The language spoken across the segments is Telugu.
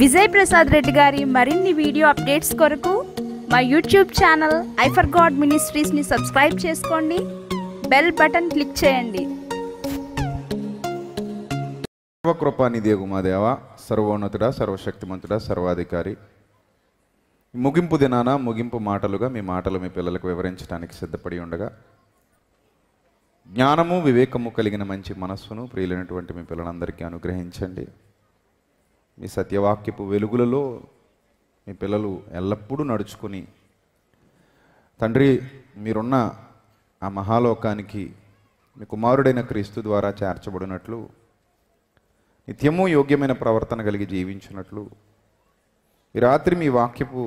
విజయ్ ప్రసాద్ రెడ్డి గారి మరిన్ని వీడియో అప్డేట్స్ కొరకు మా YouTube channel I for god మినిస్ట్రీస్ని సబ్స్క్రైబ్ చేసుకోండి, బెల్ బటన్ క్లిక్ చేయండి. సర్వకృపానిధి మా దేవ, సర్వోన్నతుడా, సర్వశక్తిమంతుడా, సర్వాధికారి, ముగింపు దినాన ముగింపు మాటలుగా మీ మాటలు మీ పిల్లలకు వివరించడానికి సిద్ధపడి ఉండగా జ్ఞానము వివేకము కలిగిన మంచి మనస్సును ప్రియులైనటువంటి మీ పిల్లలందరికీ అనుగ్రహించండి. మీ సత్యవాక్యపు వెలుగులలో మీ పిల్లలు ఎల్లప్పుడూ నడుచుకుని తండ్రి మీరున్న ఆ మహాలోకానికి మీ కుమారుడైన క్రీస్తు ద్వారా చేర్చబడినట్లు నిత్యము యోగ్యమైన ప్రవర్తన కలిగి జీవించినట్లు ఈ రాత్రి మీ వాక్యపు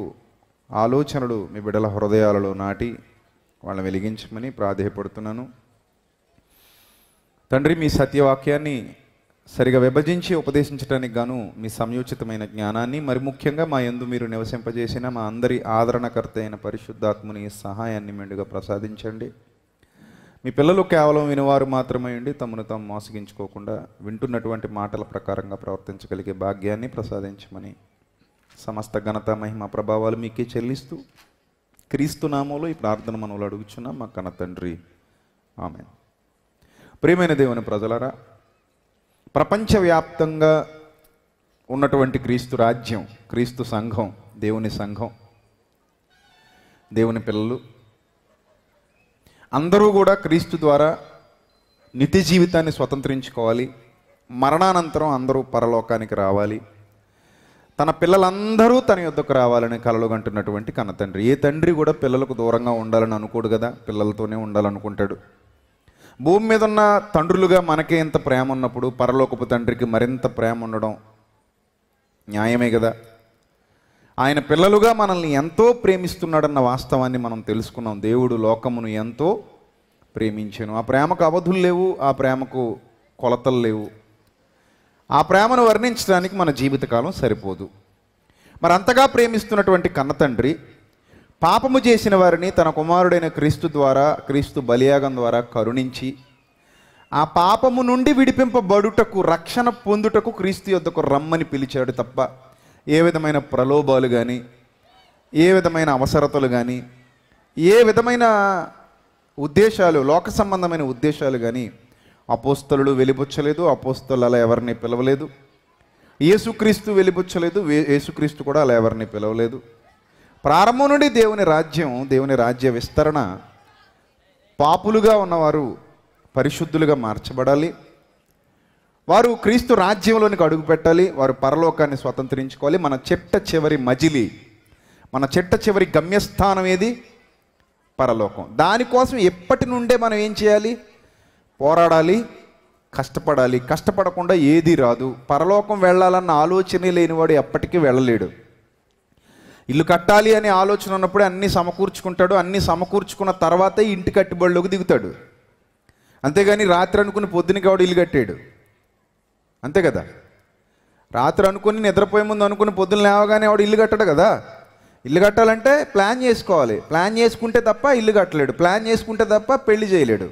ఆలోచనలు మీ బిడ్డల హృదయాలలో నాటి వాళ్ళని వెలిగించమని ప్రాధేయపడుతున్నాను. తండ్రి, మీ సత్యవాక్యాన్ని సరిగా విభజించి ఉపదేశించడానికి గాను మీ సంయోచితమైన జ్ఞానాన్ని, మరి ముఖ్యంగా మా యందు మీరు నివసింపజేసిన మా అందరి ఆదరణకర్త అయిన పరిశుద్ధాత్మని సహాయాన్ని మెండుగా ప్రసాదించండి. మీ పిల్లలు కేవలం వినివారు మాత్రమే ఉండి తమను తాము మోసగించుకోకుండా వింటున్నటువంటి మాటల ప్రకారంగా ప్రవర్తించగలిగే భాగ్యాన్ని ప్రసాదించమని సమస్త ఘనత మహిమ ప్రభావాలు మీకే చెల్లిస్తూ క్రీస్తు నామములో ఈ ప్రార్థన మనవులు అడుగుచున్నాం మా కన్న తండ్రి, ఆమేన్. ప్రియమైన దేవుని ప్రజలారా, ప్రపంచవ్యాప్తంగా ఉన్నటువంటి క్రీస్తు రాజ్యం, క్రీస్తు సంఘం, దేవుని సంఘం, దేవుని పిల్లలు అందరూ కూడా క్రీస్తు ద్వారా నిత్య జీవితాన్ని స్వతంత్రించుకోవాలి. మరణానంతరం అందరూ పరలోకానికి రావాలి. తన పిల్లలందరూ తన యొద్దకు రావాలని కలలు కంటున్నటువంటి కన్న తండ్రి. ఏ తండ్రి కూడా పిల్లలకు దూరంగా ఉండాలని అనుకోడు కదా, పిల్లలతోనే ఉండాలనుకుంటాడు. భూమి మీద ఉన్న తండ్రులుగా మనకే ఎంత ప్రేమ ఉన్నప్పుడు పరలోకపు తండ్రికి మరింత ప్రేమ ఉండడం న్యాయమే కదా. ఆయన పిల్లలుగా మనల్ని ఎంతో ప్రేమిస్తున్నాడన్న వాస్తవాన్ని మనం తెలుసుకున్నాం. దేవుడు లోకమును ఎంతో ప్రేమించెను. ఆ ప్రేమకు అవధులు లేవు, ఆ ప్రేమకు కొలతలు లేవు. ఆ ప్రేమను వర్ణించడానికి మన జీవితకాలం సరిపోదు. మరి అంతగా ప్రేమిస్తున్నటువంటి కన్న తండ్రి పాపము చేసిన వారిని తన కుమారుడైన క్రీస్తు ద్వారా, క్రీస్తు బలియాగం ద్వారా కరుణించి ఆ పాపము నుండి విడిపింపబడుటకు, రక్షణ పొందుటకు క్రీస్తు యొద్దకు రమ్మని పిలిచాడు తప్ప ఏ విధమైన ప్రలోభాలు కానీ, ఏ విధమైన అవసరతలు కానీ, ఏ విధమైన ఉద్దేశాలు, లోక సంబంధమైన ఉద్దేశాలు కానీ అపోస్తలులు వెలిబుచ్చలేదు. అపోస్తలు అలా ఎవరిని పిలవలేదు. యేసుక్రీస్తు వెలిబుచ్చలేదు. యేసుక్రీస్తు కూడా అలా ఎవరిని పిలవలేదు. ప్రారంభం నుండి దేవుని రాజ్యం, దేవుని రాజ్య విస్తరణ పాపులుగా ఉన్నవారు పరిశుద్ధులుగా మార్చబడాలి. వారు క్రీస్తు రాజ్యంలోనికి అడుగు పెట్టాలి. వారు పరలోకాన్ని స్వతంత్రించుకోవాలి. మన చిట్ట చివరి మజిలీ, మన చిట్ట చివరి గమ్యస్థానం ఏది? పరలోకం. దానికోసం ఎప్పటి నుండే మనం ఏం చేయాలి? పోరాడాలి, కష్టపడాలి. కష్టపడకుండా ఏది రాదు. పరలోకం వెళ్ళాలన్న ఆలోచనే లేనివాడు ఎప్పటికీ వెళ్ళలేడు. ఇల్లు కట్టాలి అనే ఆలోచన ఉన్నప్పుడే అన్నీ సమకూర్చుకుంటాడు. అన్నీ సమకూర్చుకున్న తర్వాతే ఇంటి కట్టుబడిలోకి దిగుతాడు. అంతేగాని రాత్రి అనుకుని పొద్దునకి వాడు ఇల్లు కట్టాడు, అంతే కదా. రాత్రి అనుకుని నిద్రపోయే ముందు అనుకుని పొద్దున్న లేవగానే వాడు ఇల్లు కట్టాడు కదా. ఇల్లు కట్టాలంటే ప్లాన్ చేసుకోవాలి. ప్లాన్ చేసుకుంటే తప్ప ఇల్లు కట్టలేడు. ప్లాన్ చేసుకుంటే తప్ప పెళ్లి చేయలేడు.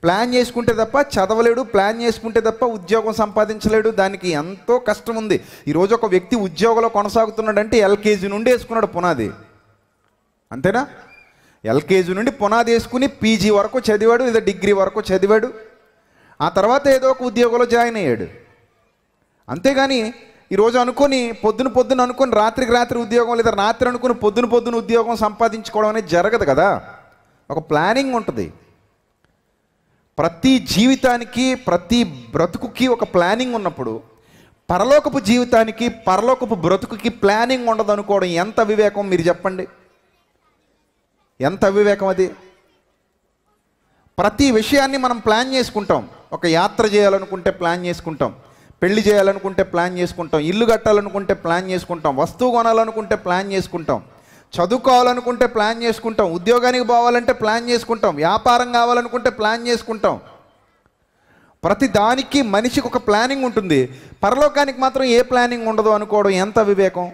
ప్లాన్ చేసుకుంటే తప్ప చదవలేడు. ప్లాన్ చేసుకుంటే తప్ప ఉద్యోగం సంపాదించలేడు. దానికి ఎంతో కష్టం ఉంది. ఈరోజు ఒక వ్యక్తి ఉద్యోగంలో కొనసాగుతున్నాడంటే ఎల్కేజీ నుండి వేసుకున్నాడు పునాది, అంతేనా? ఎల్కేజీ నుండి పునాది వేసుకుని పీజీ వరకు చదివాడు, లేదా డిగ్రీ వరకు చదివాడు. ఆ తర్వాత ఏదో ఒక ఉద్యోగంలో జాయిన్ అయ్యాడు. అంతేగాని ఈరోజు అనుకొని పొద్దున అనుకొని రాత్రికి రాత్రి ఉద్యోగం, లేదా రాత్రి అనుకుని పొద్దున ఉద్యోగం సంపాదించుకోవడం అనేది జరగదు కదా. ఒక ప్లానింగ్ ఉంటుంది. ప్రతి జీవితానికి, ప్రతి బ్రతుకుకి ఒక ప్లానింగ్ ఉన్నప్పుడు పరలోకపు జీవితానికి, పరలోకపు బ్రతుకుకి ప్లానింగ్ ఉండదు అనుకోవడం ఎంత అవివేకం మీరు చెప్పండి. ఎంత అవివేకం అది. ప్రతి విషయాన్ని మనం ప్లాన్ చేసుకుంటాం. ఒక యాత్ర చేయాలనుకుంటే ప్లాన్ చేసుకుంటాం, పెళ్లి చేయాలనుకుంటే ప్లాన్ చేసుకుంటాం, ఇల్లు కట్టాలనుకుంటే ప్లాన్ చేసుకుంటాం, వస్తువు కొనాలనుకుంటే ప్లాన్ చేసుకుంటాం, చదువుకోవాలనుకుంటే ప్లాన్ చేసుకుంటాం, ఉద్యోగానికి పోవాలంటే ప్లాన్ చేసుకుంటాం, వ్యాపారం కావాలనుకుంటే ప్లాన్ చేసుకుంటాం. ప్రతి దానికి మనిషికి ఒక ప్లానింగ్ ఉంటుంది. పరలోకానికి మాత్రం ఏ ప్లానింగ్ ఉండదు అనుకోవడం ఎంత వివేకం.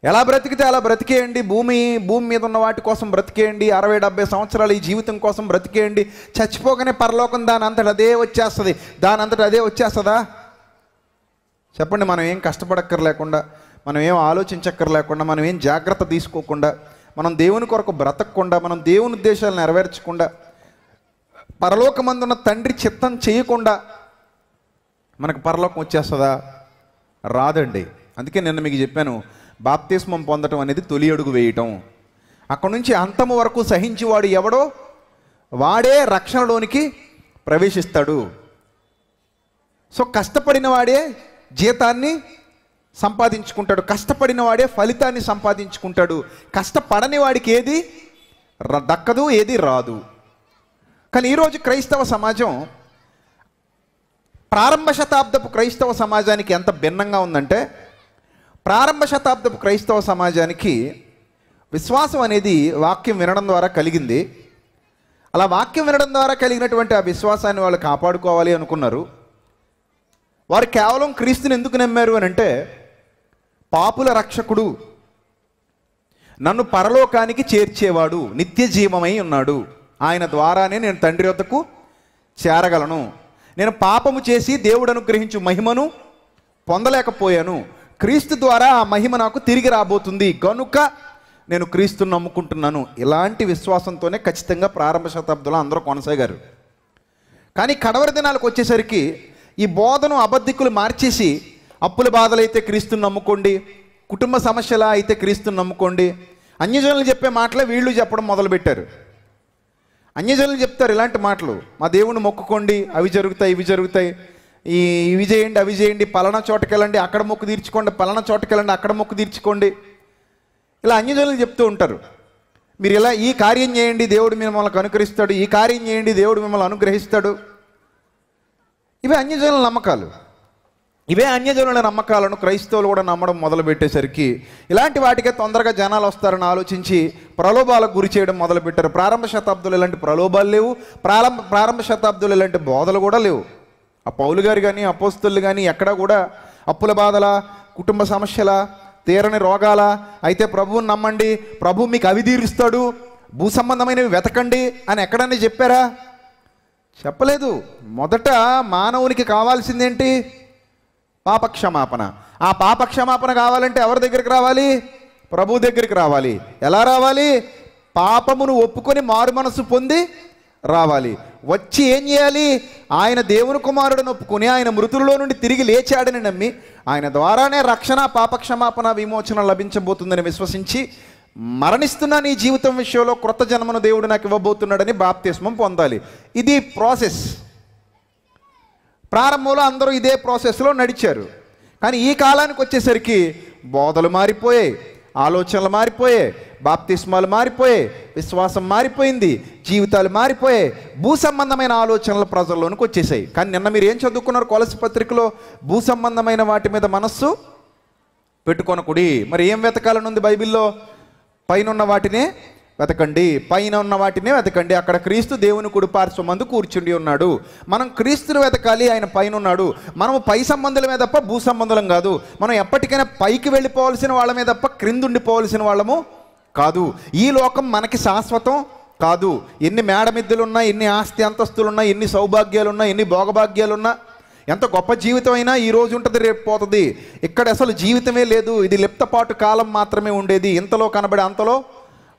ఎలా బ్రతికితే అలా బ్రతికేయండి. భూమి మీద ఉన్న వాటి కోసం బ్రతికేయండి. 60-70 సంవత్సరాలు ఈ జీవితం కోసం బ్రతికేయండి. చచ్చిపోగానే పరలోకం దాని అంతటా అదే వచ్చేస్తుంది. దాని అంతటా అదే వచ్చేస్తుందా? చెప్పండి, మనం ఏం కష్టపడక్కర్లేకుండా, మనం ఏం ఆలోచించక్కర్లేకుండా, మనం ఏం జాగ్రత్త తీసుకోకుండా, మనం దేవుని కొరకు బ్రతకకుండా, మనం దేవుని ఉద్దేశాలు నెరవేర్చకుండా, పరలోకమందున్న తండ్రి చిత్తం చేయకుండా మనకు పరలోకం వచ్చేస్తుందా? రాదండి. అందుకే నిన్న మీకు చెప్పాను, బాప్తిస్మం పొందటం అనేది తొలి అడుగు వేయటం. అక్కడి నుంచి అంతము వరకు సహించేవాడు ఎవడో వాడే రక్షణలోనికి ప్రవేశిస్తాడు. సో కష్టపడిన వాడే జీతాన్ని సంపాదించుకుంటాడు, కష్టపడిన వాడే ఫలితాన్ని సంపాదించుకుంటాడు. కష్టపడని వాడికి ఏది దక్కదు, ఏది రాదు. కానీ ఈరోజు క్రైస్తవ సమాజం ప్రారంభ శతాబ్దపు క్రైస్తవ సమాజానికి ఎంత భిన్నంగా ఉందంటే, ప్రారంభ శతాబ్దపు క్రైస్తవ సమాజానికి విశ్వాసం అనేది వాక్యం వినడం ద్వారా కలిగింది. అలా వాక్యం వినడం ద్వారా కలిగినటువంటి ఆ విశ్వాసాన్ని వాళ్ళు కాపాడుకోవాలి అనుకున్నారు. వారు కేవలం క్రీస్తుని ఎందుకు నమ్మారు అని అంటే, పాపుల రక్షకుడు, నన్ను పరలోకానికి చేర్చేవాడు, నిత్య జీవమై ఉన్నాడు, ఆయన ద్వారానే నేను తండ్రి వద్దకు చేరగలను, నేను పాపము చేసి దేవుడు అనుగ్రహించు మహిమను పొందలేకపోయాను, క్రీస్తు ద్వారా ఆ మహిమ నాకు తిరిగి రాబోతుంది గనుక నేను క్రీస్తుని నమ్ముకుంటున్నాను. ఇలాంటి విశ్వాసంతోనే ఖచ్చితంగా ప్రారంభ శతాబ్దంలో అందరూ కొనసాగారు. కానీ కడవరి దినాలకు వచ్చేసరికి ఈ బోధను అబద్ధికులు మార్చేసి, అప్పుల బాధలైతే క్రీస్తుని నమ్ముకోండి, కుటుంబ సమస్యలా అయితే క్రీస్తుని నమ్ముకోండి, అన్యజనులు చెప్పే మాటలే వీళ్ళు చెప్పడం మొదలుపెట్టారు. అన్యజనులు చెప్తారు ఇలాంటి మాటలు, మా దేవుణ్ణి మొక్కుకోండి, అవి జరుగుతాయి, ఇవి జరుగుతాయి, ఇవి చేయండి, అవి చేయండి, పలానా చోటకి వెళ్ళండి, అక్కడ మొక్కు తీర్చుకోండి, పలానా చోటకి వెళ్ళండి, అక్కడ మొక్కు తీర్చుకోండి, ఇలా అన్యజనులు చెప్తూ ఉంటారు. మీరు ఇలా ఈ కార్యం చేయండి, దేవుడు మిమ్మల్ని అనుగ్రహిస్తాడు, ఈ కార్యం చేయండి, దేవుడు మిమ్మల్ని అనుగ్రహిస్తాడు. ఇవే అన్యజనుల నమ్మకాలు. ఇవే అన్యజనుల నమ్మకాలను క్రైస్తవులు కూడా నమ్మడం మొదలుపెట్టేసరికి ఇలాంటి వాటికే తొందరగా జనాలు వస్తారని ఆలోచించి ప్రలోభాలకు గురి చేయడం మొదలుపెట్టారు. ప్రారంభ శతాబ్దులు ఇలాంటి ప్రలోభాలు లేవు, ప్రారంభ శతాబ్దులు ఇలాంటి బోధలు కూడా లేవు. ఆ పౌలు గారు కానీ అపోస్తలులు కానీ ఎక్కడా కూడా అప్పుల బాధల, కుటుంబ సమస్యల, తీరని రోగాల అయితే ప్రభువుని నమ్మండి, ప్రభు మీకు అవి తీరుస్తాడు, భూ సంబంధమైనవి వెతకండి అని ఎక్కడన్నా చెప్పారా? చెప్పలేదు. మొదట మానవునికి కావాల్సిందేంటి? పాపక్షమాపణ. ఆ పాపక్షమాపణ కావాలంటే ఎవరి దగ్గరికి రావాలి? ప్రభు దగ్గరికి రావాలి. ఎలా రావాలి? పాపమును ఒప్పుకొని మారు మనసు పొంది రావాలి. వచ్చి ఏం చేయాలి? ఆయన దేవుని కుమారుడిని ఒప్పుకొని ఆయన మృతులలో నుండి తిరిగి లేచాడని నమ్మి ఆయన ద్వారానే రక్షణ, పాపక్షమాపణ, విమోచన లభించబోతుందని విశ్వసించి మరణిస్తున్న నీ జీవితం విషయంలో క్రొత్త జన్మను దేవుడు నాకు ఇవ్వబోతున్నాడని బాప్తిస్మం పొందాలి. ఇది ప్రాసెస్. ప్రారంభంలో అందరూ ఇదే ప్రాసెస్లో నడిచారు. కానీ ఈ కాలానికి వచ్చేసరికి బోధలు మారిపోయాయి, ఆలోచనలు మారిపోయాయి, బాప్తిస్మాలు మారిపోయాయి, విశ్వాసం మారిపోయింది, జీవితాలు మారిపోయాయి, భూ సంబంధమైన ఆలోచనలు ప్రజల్లోనికి వచ్చేసాయి. కానీ నిన్న మీరు ఏం చదువుకున్నారు కొలసి పత్రికలో? భూ సంబంధమైన వాటి మీద మనస్సు పెట్టుకొనకుడి. మరి ఏం వెతకాలని ఉంది బైబిల్లో? పైన ఉన్న వాటినే వెతకండి, పైన ఉన్న వాటినే వెతకండి. అక్కడ క్రీస్తు దేవుని కుడి పార్శ్వమందు కూర్చుండి ఉన్నాడు. మనం క్రీస్తుని వెతకాలి, ఆయన పైన ఉన్నాడు. మనము పై సంబంధులమే తప్ప భూ సంబంధులం కాదు. మనం ఎప్పటికైనా పైకి వెళ్ళిపోవలసిన వాళ్ళమే తప్ప క్రిందుండిపోవలసిన వాళ్ళము కాదు. ఈ లోకం మనకి శాశ్వతం కాదు. ఎన్ని మేడమిద్దెలున్నా, ఎన్ని ఆస్తి అంతస్తులున్నా, ఎన్ని సౌభాగ్యాలున్నా, ఎన్ని భోగభాగ్యాలున్నా, ఎంత గొప్ప జీవితం అయినా ఈ రోజు ఉంటుంది, రేపు పోతుంది. ఇక్కడ అసలు జీవితమే లేదు. ఇది లిప్తపాటు కాలం మాత్రమే ఉండేది, ఇంతలో కనబడే అంతలో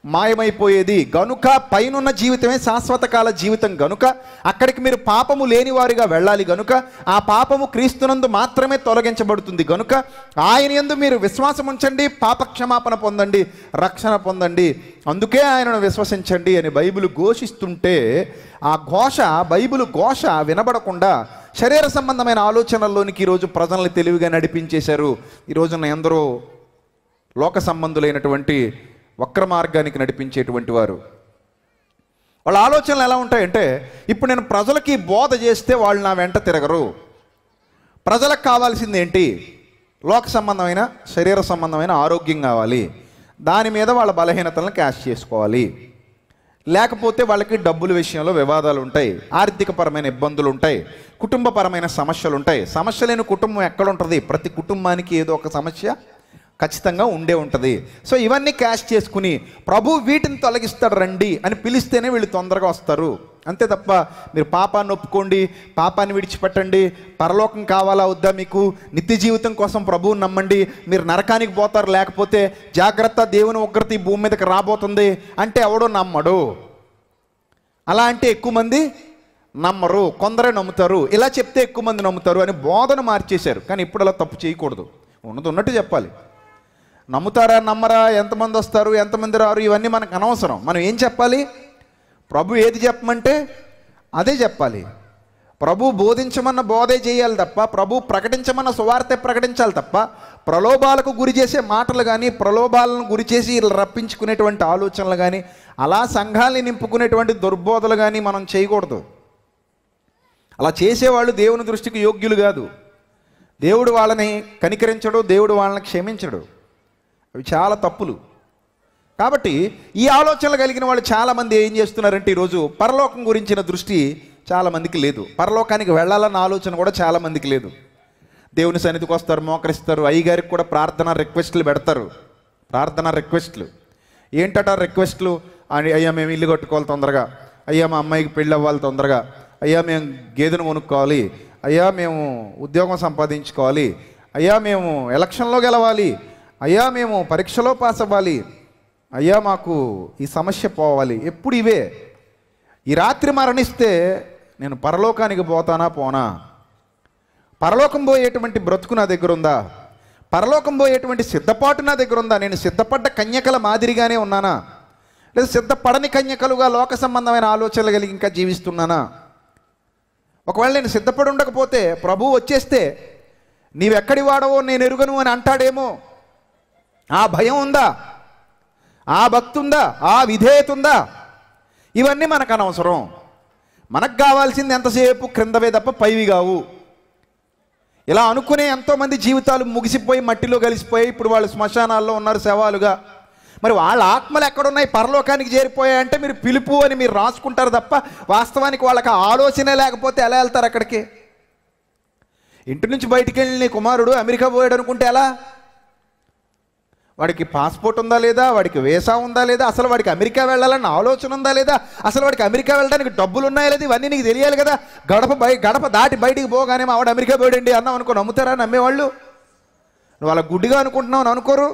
మాయమైపోయేది. గనుక పైనున్న జీవితమే శాశ్వత కాల జీవితం. గనుక అక్కడికి మీరు పాపము లేని వారిగా వెళ్ళాలి. గనుక ఆ పాపము క్రీస్తునందు మాత్రమే తొలగించబడుతుంది. గనుక ఆయన యందు మీరు విశ్వాసం ఉంచండి, పాపక్షమాపణ పొందండి, రక్షణ పొందండి, అందుకే ఆయనను విశ్వసించండి అని బైబిల్ ఘోషిస్తుంటే ఆ ఘోష, బైబిల్ ఘోష వినబడకుండా శరీర సంబంధమైన ఆలోచనల్లోనికి ఈరోజు ప్రజల్ని తెలివిగా నడిపించేశారు. ఈరోజున ఎందరో లోక సంబంధులైనటువంటి వక్ర మార్గానికి నడిపించేటువంటి వారు. వాళ్ళ ఆలోచనలు ఎలా ఉంటాయంటే, ఇప్పుడు నేను ప్రజలకి బోధ చేస్తే వాళ్ళు నా వెంట తిరగరు. ప్రజలకు కావాల్సింది ఏంటి? లోక సంబంధమైన, శరీర సంబంధమైన ఆరోగ్యం కావాలి. దాని మీద వాళ్ళ బలహీనతలను క్యాష్ చేసుకోవాలి. లేకపోతే వాళ్ళకి డబ్బుల విషయంలో వివాదాలు ఉంటాయి, ఆర్థికపరమైన ఇబ్బందులు ఉంటాయి, కుటుంబపరమైన సమస్యలు ఉంటాయి. సమస్య లేని కుటుంబం ఎక్కడ ఉంటుంది? ప్రతి కుటుంబానికి ఏదో ఒక సమస్య ఖచ్చితంగా ఉండే ఉంటుంది. సో ఇవన్నీ క్యాష్ చేసుకుని ప్రభు వీటిని తొలగిస్తాడు రండి అని పిలిస్తేనే వీళ్ళు తొందరగా వస్తారు. అంతే తప్ప మీరు పాపాన్ని ఒప్పుకోండి, పాపాన్ని విడిచిపెట్టండి, పరలోకం కావాలా వద్దా, మీకు నిత్య జీవితం కోసం ప్రభువుని నమ్మండి, మీరు నరకానికి పోతారు, లేకపోతే జాగ్రత్త దేవుని ఉగ్రత ఈ భూమి మీదకి రాబోతుంది అంటే ఎవడో నమ్మడు. అలా అంటే ఎక్కువ మంది నమ్మరు, కొందరే నమ్ముతారు, ఇలా చెప్తే ఎక్కువ మంది నమ్ముతారు అని బోధన మార్చేశారు. కానీ ఇప్పుడు అలా తప్పు చేయకూడదు, ఉన్నది ఉన్నట్టు చెప్పాలి. నమ్ముతారా నమ్మరా, ఎంతమంది వస్తారు ఎంతమంది రారు ఇవన్నీ మనకు అనవసరం. మనం ఏం చెప్పాలి? ప్రభు ఏది చెప్పమంటే అదే చెప్పాలి. ప్రభు బోధించమన్న బోధే చేయాలి తప్ప, ప్రభు ప్రకటించమన్న సువార్తే ప్రకటించాలి తప్ప, ప్రలోభాలకు గురి చేసే మాటలు కానీ, ప్రలోభాలను గురి చేసి రప్పించుకునేటువంటి ఆలోచనలు కానీ, అలా సంఘాన్ని నింపుకునేటువంటి దుర్బోధలు కానీ మనం చేయకూడదు. అలా చేసేవాళ్ళు దేవుని దృష్టికి యోగ్యులు కాదు. దేవుడు వాళ్ళని కనికరించడు, దేవుడు వాళ్ళని క్షమించడు. అవి చాలా తప్పులు. కాబట్టి ఈ ఆలోచనలు కలిగిన వాళ్ళు చాలామంది ఏం చేస్తున్నారంటే ఈరోజు పరలోకం గురించిన దృష్టి చాలామందికి లేదు. పరలోకానికి వెళ్ళాలన్న ఆలోచన కూడా చాలామందికి లేదు. దేవుని సన్నిధికి వస్తారు, మోకరిస్తారు, అయ్యగారికి కూడా ప్రార్థన రిక్వెస్ట్లు పెడతారు. ప్రార్థన రిక్వెస్ట్లు ఏంటట రిక్వెస్ట్లు? అయ్యా మేము ఇల్లు కట్టుకోవాలి తొందరగా, అయ్యా మా అమ్మాయికి పెళ్ళి అవ్వాలి తొందరగా, అయ్యా మేము గేదెను కొనుక్కోవాలి, అయ్యా మేము ఉద్యోగం సంపాదించుకోవాలి, అయ్యా మేము ఎలక్షన్లో గెలవాలి, అయ్యా మేము పరీక్షలో పాస్ అవ్వాలి, అయ్యా మాకు ఈ సమస్య పోవాలి. ఎప్పుడు ఇవే. ఈ రాత్రి మరణిస్తే నేను పరలోకానికి పోతానా పోనా? పరలోకం పోయేటువంటి బ్రతుకు నా దగ్గర ఉందా? పరలోకం పోయేటువంటి సిద్ధపాటు నా దగ్గర ఉందా? నేను సిద్ధపడ్డ కన్యకల మాదిరిగానే ఉన్నానా, లేదా సిద్ధపడని కన్యకలుగా లోక సంబంధమైన ఆలోచనలు కలిగి ఇంకా జీవిస్తున్నానా? ఒకవేళ నేను సిద్ధపడి ఉండకపోతే ప్రభువు వచ్చేస్తే నీవెక్కడి వాడవో నేను ఎరుగను అని అంటాడేమో. ఆ భయం ఉందా? ఆ భక్తి ఉందా? ఆ విధేయత ఉందా? ఇవన్నీ మనకు అనవసరం. మనకు కావాల్సింది ఎంతసేపు క్రిందవే తప్ప పైవి కావు. ఇలా అనుకునే ఎంతోమంది జీవితాలు ముగిసిపోయి మట్టిలో కలిసిపోయి ఇప్పుడు వాళ్ళు శ్మశానాల్లో ఉన్నారు శవాలుగా. మరి వాళ్ళ ఆత్మలు ఎక్కడున్నాయి? పరలోకానికి చేరిపోయాయంటే మీరు పిలుపు అని మీరు రాసుకుంటారు తప్ప వాస్తవానికి వాళ్ళకి ఆలోచనే లేకపోతే ఎలా వెళ్తారు అక్కడికి? ఇంటి నుంచి బయటికి వెళ్ళి నీ కుమారుడు అమెరికా పోయాడు అనుకుంటే ఎలా? వాడికి పాస్పోర్ట్ ఉందా లేదా, వాడికి వీసా ఉందా లేదా, అసలు వాడికి అమెరికా వెళ్ళాలన్న ఆలోచన ఉందా లేదా, అసలు వాడికి అమెరికా వెళ్ళడానికి డబ్బులు ఉన్నాయా లేదా, ఇవన్నీ నీకు తెలియాలి కదా. గడప దాటి బయటికి పోగానే మా వాడు అమెరికా పోయాడండి అన్నావు అనుకో, నమ్ముతారా? నమ్మేవాళ్ళు నువ్వు అలా గుడ్డిగా అనుకుంటున్నావు అని అనుకోరు.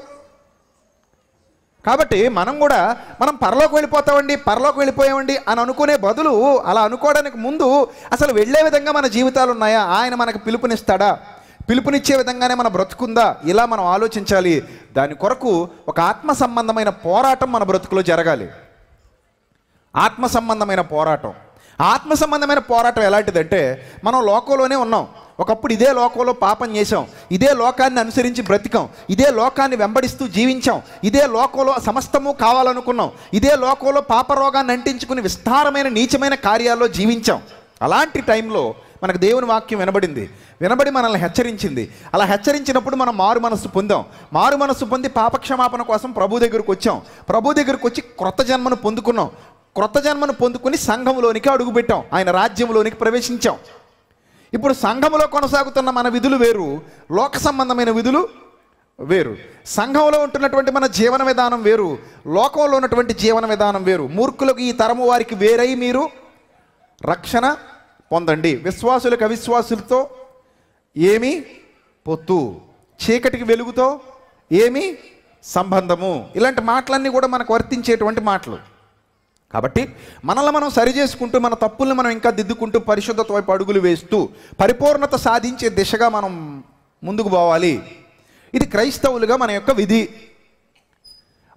కాబట్టి మనం పరలోకి వెళ్ళిపోతామండి, పరలోకి వెళ్ళిపోయామండి అని అనుకునే బదులు అలా అనుకోవడానికి ముందు అసలు వెళ్ళే విధంగా మన జీవితాలు ఉన్నాయా, ఆయన మనకు పిలుపునిస్తాడా, పిలుపునిచ్చే విధంగానే మన బ్రతుకుందా, ఇలా మనం ఆలోచించాలి. దాని కొరకు ఒక ఆత్మ సంబంధమైన పోరాటం మన బ్రతుకులో జరగాలి. ఆత్మ సంబంధమైన పోరాటం. ఆత్మ సంబంధమైన పోరాటం ఎలాంటిదంటే, మనం లోకంలోనే ఉన్నాం. ఒకప్పుడు ఇదే లోకంలో పాపం చేసాం, ఇదే లోకాన్ని అనుసరించి బ్రతికాం, ఇదే లోకాన్ని వెంబడిస్తూ జీవించాం, ఇదే లోకంలో సమస్తము కావాలనుకున్నాం, ఇదే లోకంలో పాపరోగాన్ని అంటించుకుని విస్తారమైన నీచమైన కార్యాల్లో జీవించాం. అలాంటి టైంలో మనకు దేవుని వాక్యం వినబడి మనల్ని హెచ్చరించింది. అలా హెచ్చరించినప్పుడు మనం మారు మనస్సు పొందాం. మారు మనస్సు పొంది పాపక్షమాపణ కోసం ప్రభు దగ్గరకు వచ్చాం. ప్రభు దగ్గరకు వచ్చి క్రొత్త జన్మను పొందుకున్నాం. క్రొత్త జన్మను పొందుకుని సంఘంలోనికి అడుగుపెట్టాం, ఆయన రాజ్యంలోనికి ప్రవేశించాం. ఇప్పుడు సంఘములో కొనసాగుతున్న మన విధులు వేరు, లోక సంబంధమైన విధులు వేరు. సంఘంలో ఉంటున్నటువంటి మన జీవన విధానం వేరు, లోకంలో ఉన్నటువంటి జీవన విధానం వేరు. మూర్ఖులకు ఈ తరము వారికి వేరై మీరు రక్షణ పొందండి. విశ్వాసులకు అవిశ్వాసులతో ఏమి పొత్తు, చీకటికి వెలుగుతో ఏమి సంబంధము, ఇలాంటి మాటలన్నీ కూడా మనకు వర్తించేటువంటి మాటలు. కాబట్టి మనల్ని మనం సరి చేసుకుంటూ, మన తప్పుల్ని మనం ఇంకా దిద్దుకుంటూ, పరిశుద్ధత వైపు అడుగులు వేస్తూ పరిపూర్ణత సాధించే దిశగా మనం ముందుకు పోవాలి. ఇది క్రైస్తవులుగా మన యొక్క విధి.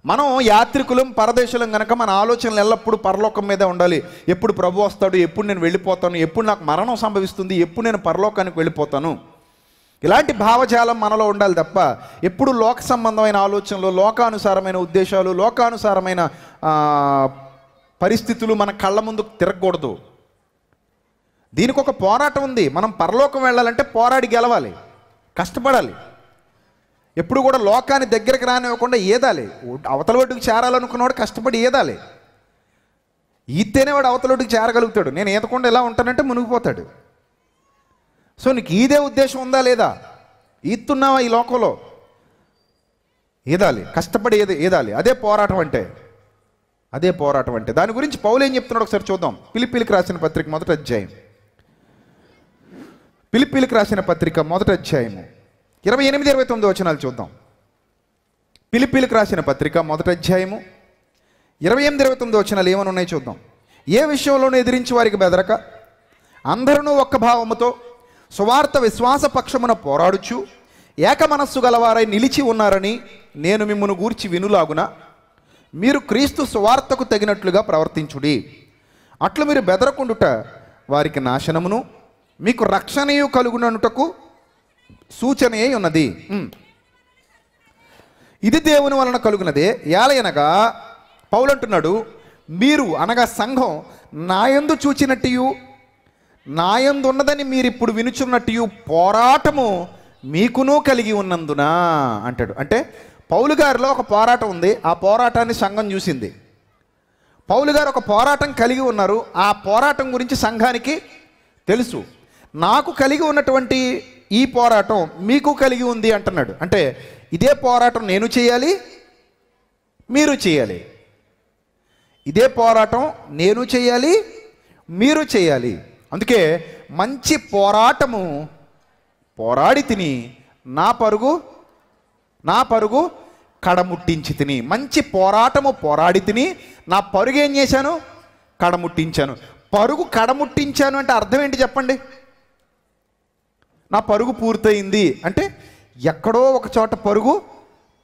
మనం యాత్రికులం, పరదేశులం కనుక మన ఆలోచనలు ఎల్లప్పుడూ పరలోకం మీద ఉండాలి. ఎప్పుడు ప్రభు వస్తాడు, ఎప్పుడు నేను వెళ్ళిపోతాను, ఎప్పుడు నాకు మరణం సంభవిస్తుంది, ఎప్పుడు నేను పరలోకానికి వెళ్ళిపోతాను, ఇలాంటి భావజాలం మనలో ఉండాలి తప్ప ఎప్పుడు లోక సంబంధమైన ఆలోచనలు, లోకానుసారమైన ఉద్దేశాలు, లోకానుసారమైన పరిస్థితులు మన కళ్ళ ముందు తిరగకూడదు. దీనికి ఒక పోరాటం ఉంది. మనం పరలోకం వెళ్ళాలంటే పోరాడి గెలవాలి, కష్టపడాలి. ఎప్పుడు కూడా లోకాన్ని దగ్గరికి రానివ్వకుండా ఏదాలి. అవతల ఒడ్డుకు చేరాలనుకున్నవాడు కష్టపడి ఏదాలి. ఈతేనే వాడు అవతల ఒడ్డుకు చేరగలుగుతాడు. నేను ఈతకుండా ఎలా ఉంటానంటే మునిగిపోతాడు. సో నీకు ఇదే ఉద్దేశం ఉందా లేదా? ఈతున్నావా ఈ లోకంలో? ఏదాలి, కష్టపడి ఏదాలి. అదే పోరాటం అంటే. అదే పోరాటం అంటే. దాని గురించి పౌలు ఏం చెప్తున్నాడు ఒకసారి చూద్దాం. ఫిలిప్పీలకు రాసిన పత్రిక మొదటి అధ్యాయం, ఫిలిప్పీలకు రాసిన పత్రిక మొదటి అధ్యాయము 28-29 వచనాలు చూద్దాం. ఫిలిప్పీలకు రాసిన పత్రిక మొదటి అధ్యాయము 28-29 వచనాలు ఏమని ఉన్నాయి చూద్దాం. ఏ విషయంలోనూ ఎదిరించి వారికి బెదరక అందరూ ఒక్క భావముతో సువార్త విశ్వాస పక్షమున పోరాడుచు ఏక మనస్సు గలవారై నిలిచి ఉన్నారని నేను మిమ్మును గూర్చి వినులాగున మీరు క్రీస్తు సువార్తకు తగినట్లుగా ప్రవర్తించుడి. అట్లు మీరు బెదరకుండుట వారికి నాశనమును మీకు రక్షణయు కలుగుననుటకు సూచనయే ఉన్నది. ఇది దేవుని వలన కలుగునదే. ఏలయనగా పౌలు అంటున్నాడు, మీరు అనగా సంఘం నాయందు చూచినట్టు నాయందు ఉన్నదని మీరు ఇప్పుడు వినుచున్నట్టు పోరాటము మీకును కలిగి ఉన్నందున అంటాడు. అంటే పౌలు గారిలో ఒక పోరాటం ఉంది, ఆ పోరాటాన్ని సంఘం చూసింది. పౌలు గారు ఒక పోరాటం కలిగి ఉన్నారు, ఆ పోరాటం గురించి సంఘానికి తెలుసు. నాకు కలిగి ఉన్నటువంటి ఈ పోరాటం మీకు కలిగి ఉంది అంటున్నాడు. అంటే ఇదే పోరాటం నేను చేయాలి, మీరు చేయాలి. ఇదే పోరాటం నేను చేయాలి, మీరు చేయాలి. అందుకే మంచి పోరాటము పోరాడి తిని నా పరుగు కడముట్టించి తిని. మంచి పోరాటము పోరాడి తిని నా పరుగు ఏం చేశాను? కడముట్టించాను. పరుగు కడముట్టించాను అంటే అర్థం ఏంటి చెప్పండి? నా పరుగు పూర్తయింది అంటే ఎక్కడో ఒక చోట పరుగు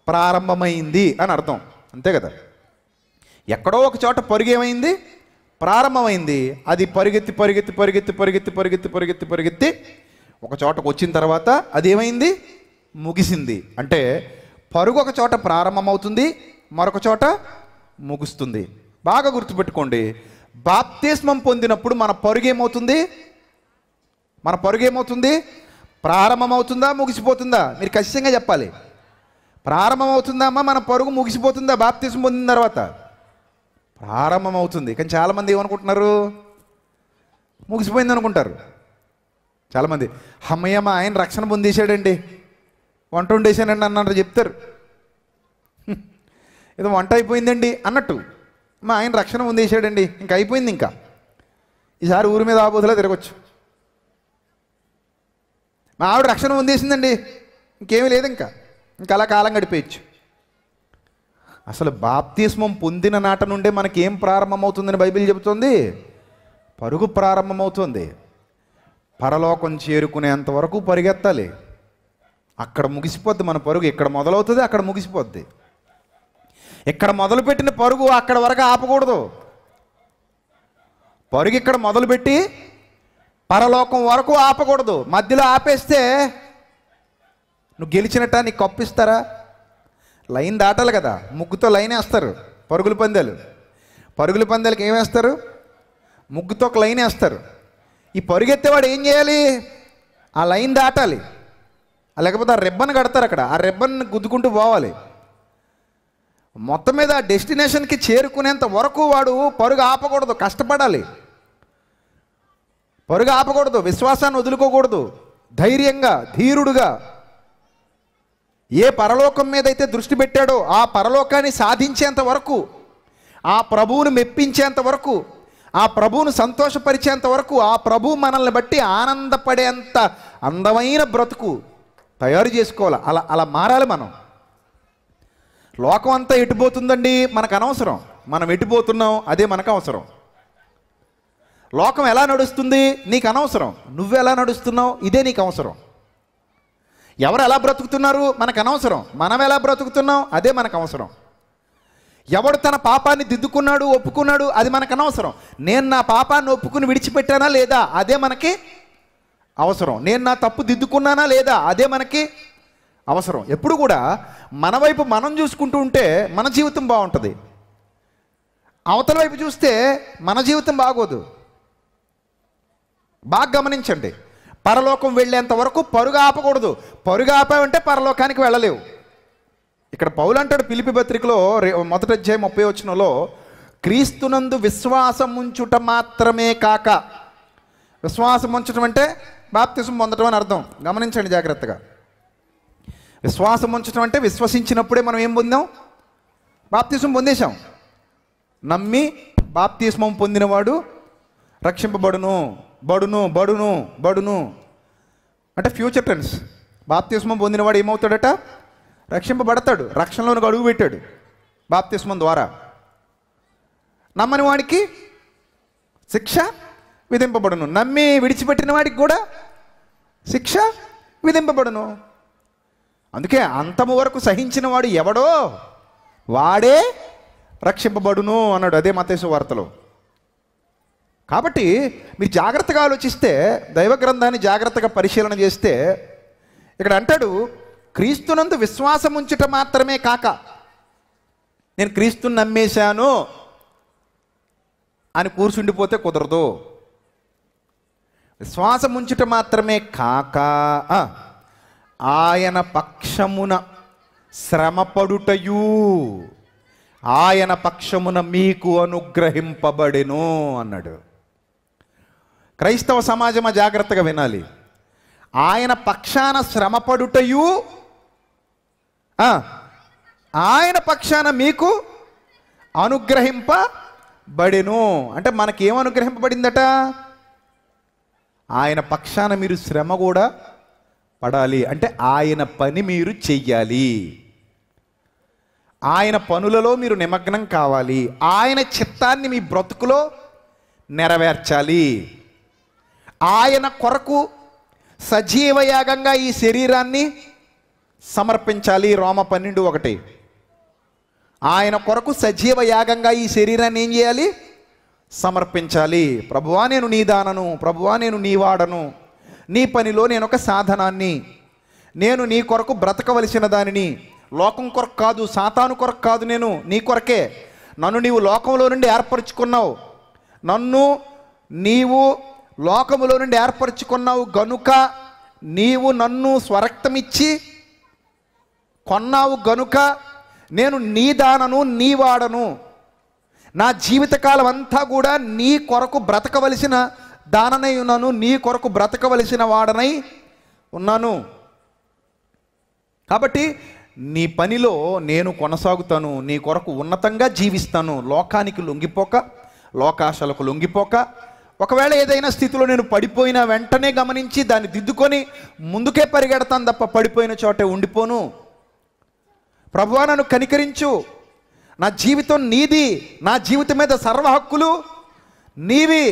ప్రారంభమైంది అని అర్థం, అంతే కదా. ఎక్కడో ఒక చోట పరుగు ఏమైంది? ప్రారంభమైంది. అది పరిగెత్తి పరిగెత్తి పరిగెత్తి పరిగెత్తి పరిగెత్తి పరిగెత్తి పరిగెత్తి ఒక చోటకు వచ్చిన తర్వాత అది ఏమైంది? ముగిసింది. అంటే పరుగు ఒక చోట ప్రారంభమవుతుంది, మరొక చోట ముగుస్తుంది. బాగా గుర్తుపెట్టుకోండి, బాప్తిస్మం పొందినప్పుడు మన పరుగు ఏమవుతుంది? మన పరుగు ఏమవుతుంది? ప్రారంభమవుతుందా, ముగిసిపోతుందా? మీరు ఖచ్చితంగా చెప్పాలి. ప్రారంభమవుతుందా అమ్మా మన పరుగు? ముగిసిపోతుందా బాప్తిస్మం పొందిన తర్వాత? ప్రారంభమవుతుంది. కానీ చాలామంది ఏమనుకుంటున్నారు? ముగిసిపోయింది అనుకుంటారు. చాలామంది అమ్మయ్యమ్మ ఆయన రక్షణ పొందేశాడండి, వంట వండేశానండి అన్నట్టు చెప్తారు. ఏదో వంట అయిపోయిందండి అన్నట్టు. మా ఆయన రక్షణ పొందేశాడండి, ఇంకా అయిపోయింది, ఇంకా ఈసారి ఊరి మీద ఆబోతులా తిరగచ్చు. మా ఆవిడ రక్షణ పొందేసిందండి, ఇంకేమీ లేదు, ఇంకా అలా కాలం గడిపేయచ్చు. అసలు బాప్తిస్మం పొందిన నాట నుండే మనకేం ప్రారంభమవుతుందని బైబిల్ చెబుతుంది? పరుగు ప్రారంభమవుతుంది. పరలోకం చేరుకునేంత వరకు పరిగెత్తాలి, అక్కడ ముగిసిపోద్ది మన పరుగు. ఇక్కడ మొదలవుతుంది, అక్కడ ముగిసిపోద్ది. ఇక్కడ మొదలుపెట్టిన పరుగు అక్కడ వరకు ఆపకూడదు. పరుగు ఇక్కడ మొదలుపెట్టి పరలోకం వరకు ఆపకూడదు. మధ్యలో ఆపేస్తే నువ్వు గెలిచినట్ట నీకు కప్పిస్తారా? లైన్ దాటాలి కదా, ముగ్గుతో లైన్ వేస్తారు. పరుగుల పందాలకి ఏం వేస్తారు? ముగ్గుతో ఒక లైన్ వేస్తారు. ఈ పరుగెత్తేవాడు ఏం చేయాలి? ఆ లైన్ దాటాలి, లేకపోతే ఆ రిబ్బన్ కడతారు అక్కడ, ఆ రిబ్బన్ గుద్దుకుంటూ పోవాలి. మొత్తం మీద ఆ డెస్టినేషన్కి చేరుకునేంత వరకు వాడు పరుగు ఆపకూడదు, కష్టపడాలి. పరుగు ఆపకూడదు, విశ్వాసాన్ని వదులుకోకూడదు. ధైర్యంగా, ధీరుడుగా ఏ పరలోకం మీద అయితే దృష్టి పెట్టాడో ఆ పరలోకాన్ని సాధించేంత వరకు, ఆ ప్రభువును మెప్పించేంత వరకు, ఆ ప్రభువును సంతోషపరిచేంత వరకు, ఆ ప్రభువు మనల్ని బట్టి ఆనందపడేంత అందమైన బ్రతుకు తయారు చేసుకోవాలి. అలా మారాలి మనం. లోకం అంతా ఎటుపోతుందండి మనకు అనవసరం, మనం ఎటుపోతున్నాం అదే మనకు అవసరం. లోకం ఎలా నడుస్తుంది నీకు అనవసరం, నువ్వెలా నడుస్తున్నావు ఇదే నీకు అవసరం. ఎవరు ఎలా బ్రతుకుతున్నారు మనకు అనవసరం, మనం ఎలా బ్రతుకుతున్నాం అదే మనకు అవసరం. ఎవడు తన పాపాన్ని దిద్దుకున్నాడు, ఒప్పుకున్నాడు, అది మనకు అనవసరం. నేను నా పాపాన్ని ఒప్పుకుని విడిచిపెట్టానా లేదా అదే మనకి అవసరం. నేను నా తప్పు దిద్దుకున్నానా లేదా అదే మనకి అవసరం. ఎప్పుడు కూడా మన వైపు మనం చూసుకుంటూ ఉంటే మన జీవితం బాగుంటుంది, అవతల వైపు చూస్తే మన జీవితం బాగోదు. బాగా గమనించండి, పరలోకం వెళ్ళేంత వరకు పరుగు ఆపకూడదు. పరుగు ఆపావంటే పరలోకానికి వెళ్ళలేవు. ఇక్కడ పౌలు అంటాడు ఫిలిప్పీ పత్రికలో మొదటి అధ్యాయం 30వ వచనంలో, క్రీస్తునందు విశ్వాసం ఉంచుట మాత్రమే కాక. విశ్వాసం ఉంచడం అంటే బాప్తిసం పొందడం అని అర్థం. గమనించండి జాగ్రత్తగా. విశ్వాసం ఉంచడం అంటే విశ్వసించినప్పుడే మనం ఏం పొందాం? బాప్తిసం పొందేశాం. నమ్మి బాప్తిస్మం పొందినవాడు రక్షింపబడును. బడును బడును బడును అంటే ఫ్యూచర్ టెన్స్. బాప్తిస్మం పొందినవాడు ఏమవుతాడట? రక్షింపబడతాడు. రక్షణలోనికి అడుగు పెట్టాడు బాప్తిస్మం ద్వారా. నమ్మని వాడికి శిక్ష విధింపబడును. నమ్మి విడిచిపెట్టిన వాడికి కూడా శిక్ష విధింపబడును. అందుకే అంతము వరకు సహించిన వాడు ఎవడో వాడే రక్షింపబడును అన్నాడు అదే మత్తయి వార్తలో. కాబట్టి మీరు జాగ్రత్తగా ఆలోచిస్తే, దైవ గ్రంథాన్ని జాగ్రత్తగా పరిశీలన చేస్తే ఇక్కడ అంటాడు, క్రీస్తునందు విశ్వాసం ఉంచుట మాత్రమే కాక, నేను క్రీస్తుని నమ్మేశాను అని కూర్చుండిపోతే కుదరదు. విశ్వాసం ఉంచుట మాత్రమే కాక ఆయన పక్షమున శ్రమపడుటయు ఆయన పక్షమున మీకు అనుగ్రహింపబడెను అన్నాడు. క్రైస్తవ సమాజమా జాగ్రత్తగా వినాలి. ఆయన పక్షాన శ్రమపడుటయు ఆయన పక్షాన మీకు అనుగ్రహింపబడెను అంటే మనకేం అనుగ్రహింపబడిందట? ఆయన పక్షాన మీరు శ్రమ కూడా పడాలి. అంటే ఆయన పని మీరు చెయ్యాలి, ఆయన పనులలో మీరు నిమగ్నం కావాలి, ఆయన చిత్తాన్ని మీ బ్రతుకులో నెరవేర్చాలి, ఆయన కొరకు సజీవయాగంగా ఈ శరీరాన్ని సమర్పించాలి. రోమ 12:1. ఆయన కొరకు సజీవ యాగంగా ఈ శరీరాన్ని ఏం చేయాలి? సమర్పించాలి. ప్రభువా నేను నీ దానను, ప్రభువా నేను నీ వాడను, నీ పనిలో నేను ఒక సాధనాన్ని, నేను నీ కొరకు బ్రతకవలసిన దానిని, లోకం కొరకు కాదు, సాతాను కొరకు కాదు, నేను నీ కొరకే. నన్ను నీవు లోకంలో నుండి ఏర్పరచుకున్నావు, నన్ను నీవు లోకములో నుండి ఏర్పరచుకున్నావు గనుక, నీవు నన్ను స్వరక్తమిచ్చి కొన్నావు గనుక నేను నీ దానను, నీ వాడను, నా జీవితకాలం అంతా కూడా నీ కొరకు బ్రతకవలసిన దాననై ఉన్నాను, నీ కొరకు బ్రతకవలసిన వాడనై ఉన్నాను. కాబట్టి నీ పనిలో నేను కొనసాగుతాను, నీ కొరకు ఉన్నతంగా జీవిస్తాను, లోకానికి లొంగిపోక, లోకాశలకు లొంగిపోక. ఒకవేళ ఏదైనా స్థితిలో నేను పడిపోయినా వెంటనే గమనించి దాన్ని దిద్దుకొని ముందుకే పరిగెడతాను తప్ప పడిపోయిన చోటే ఉండిపోను. ప్రభువా నన్ను కనికరించు, నా జీవితం నీది, నా జీవితం మీద సర్వ హక్కులు నీవి,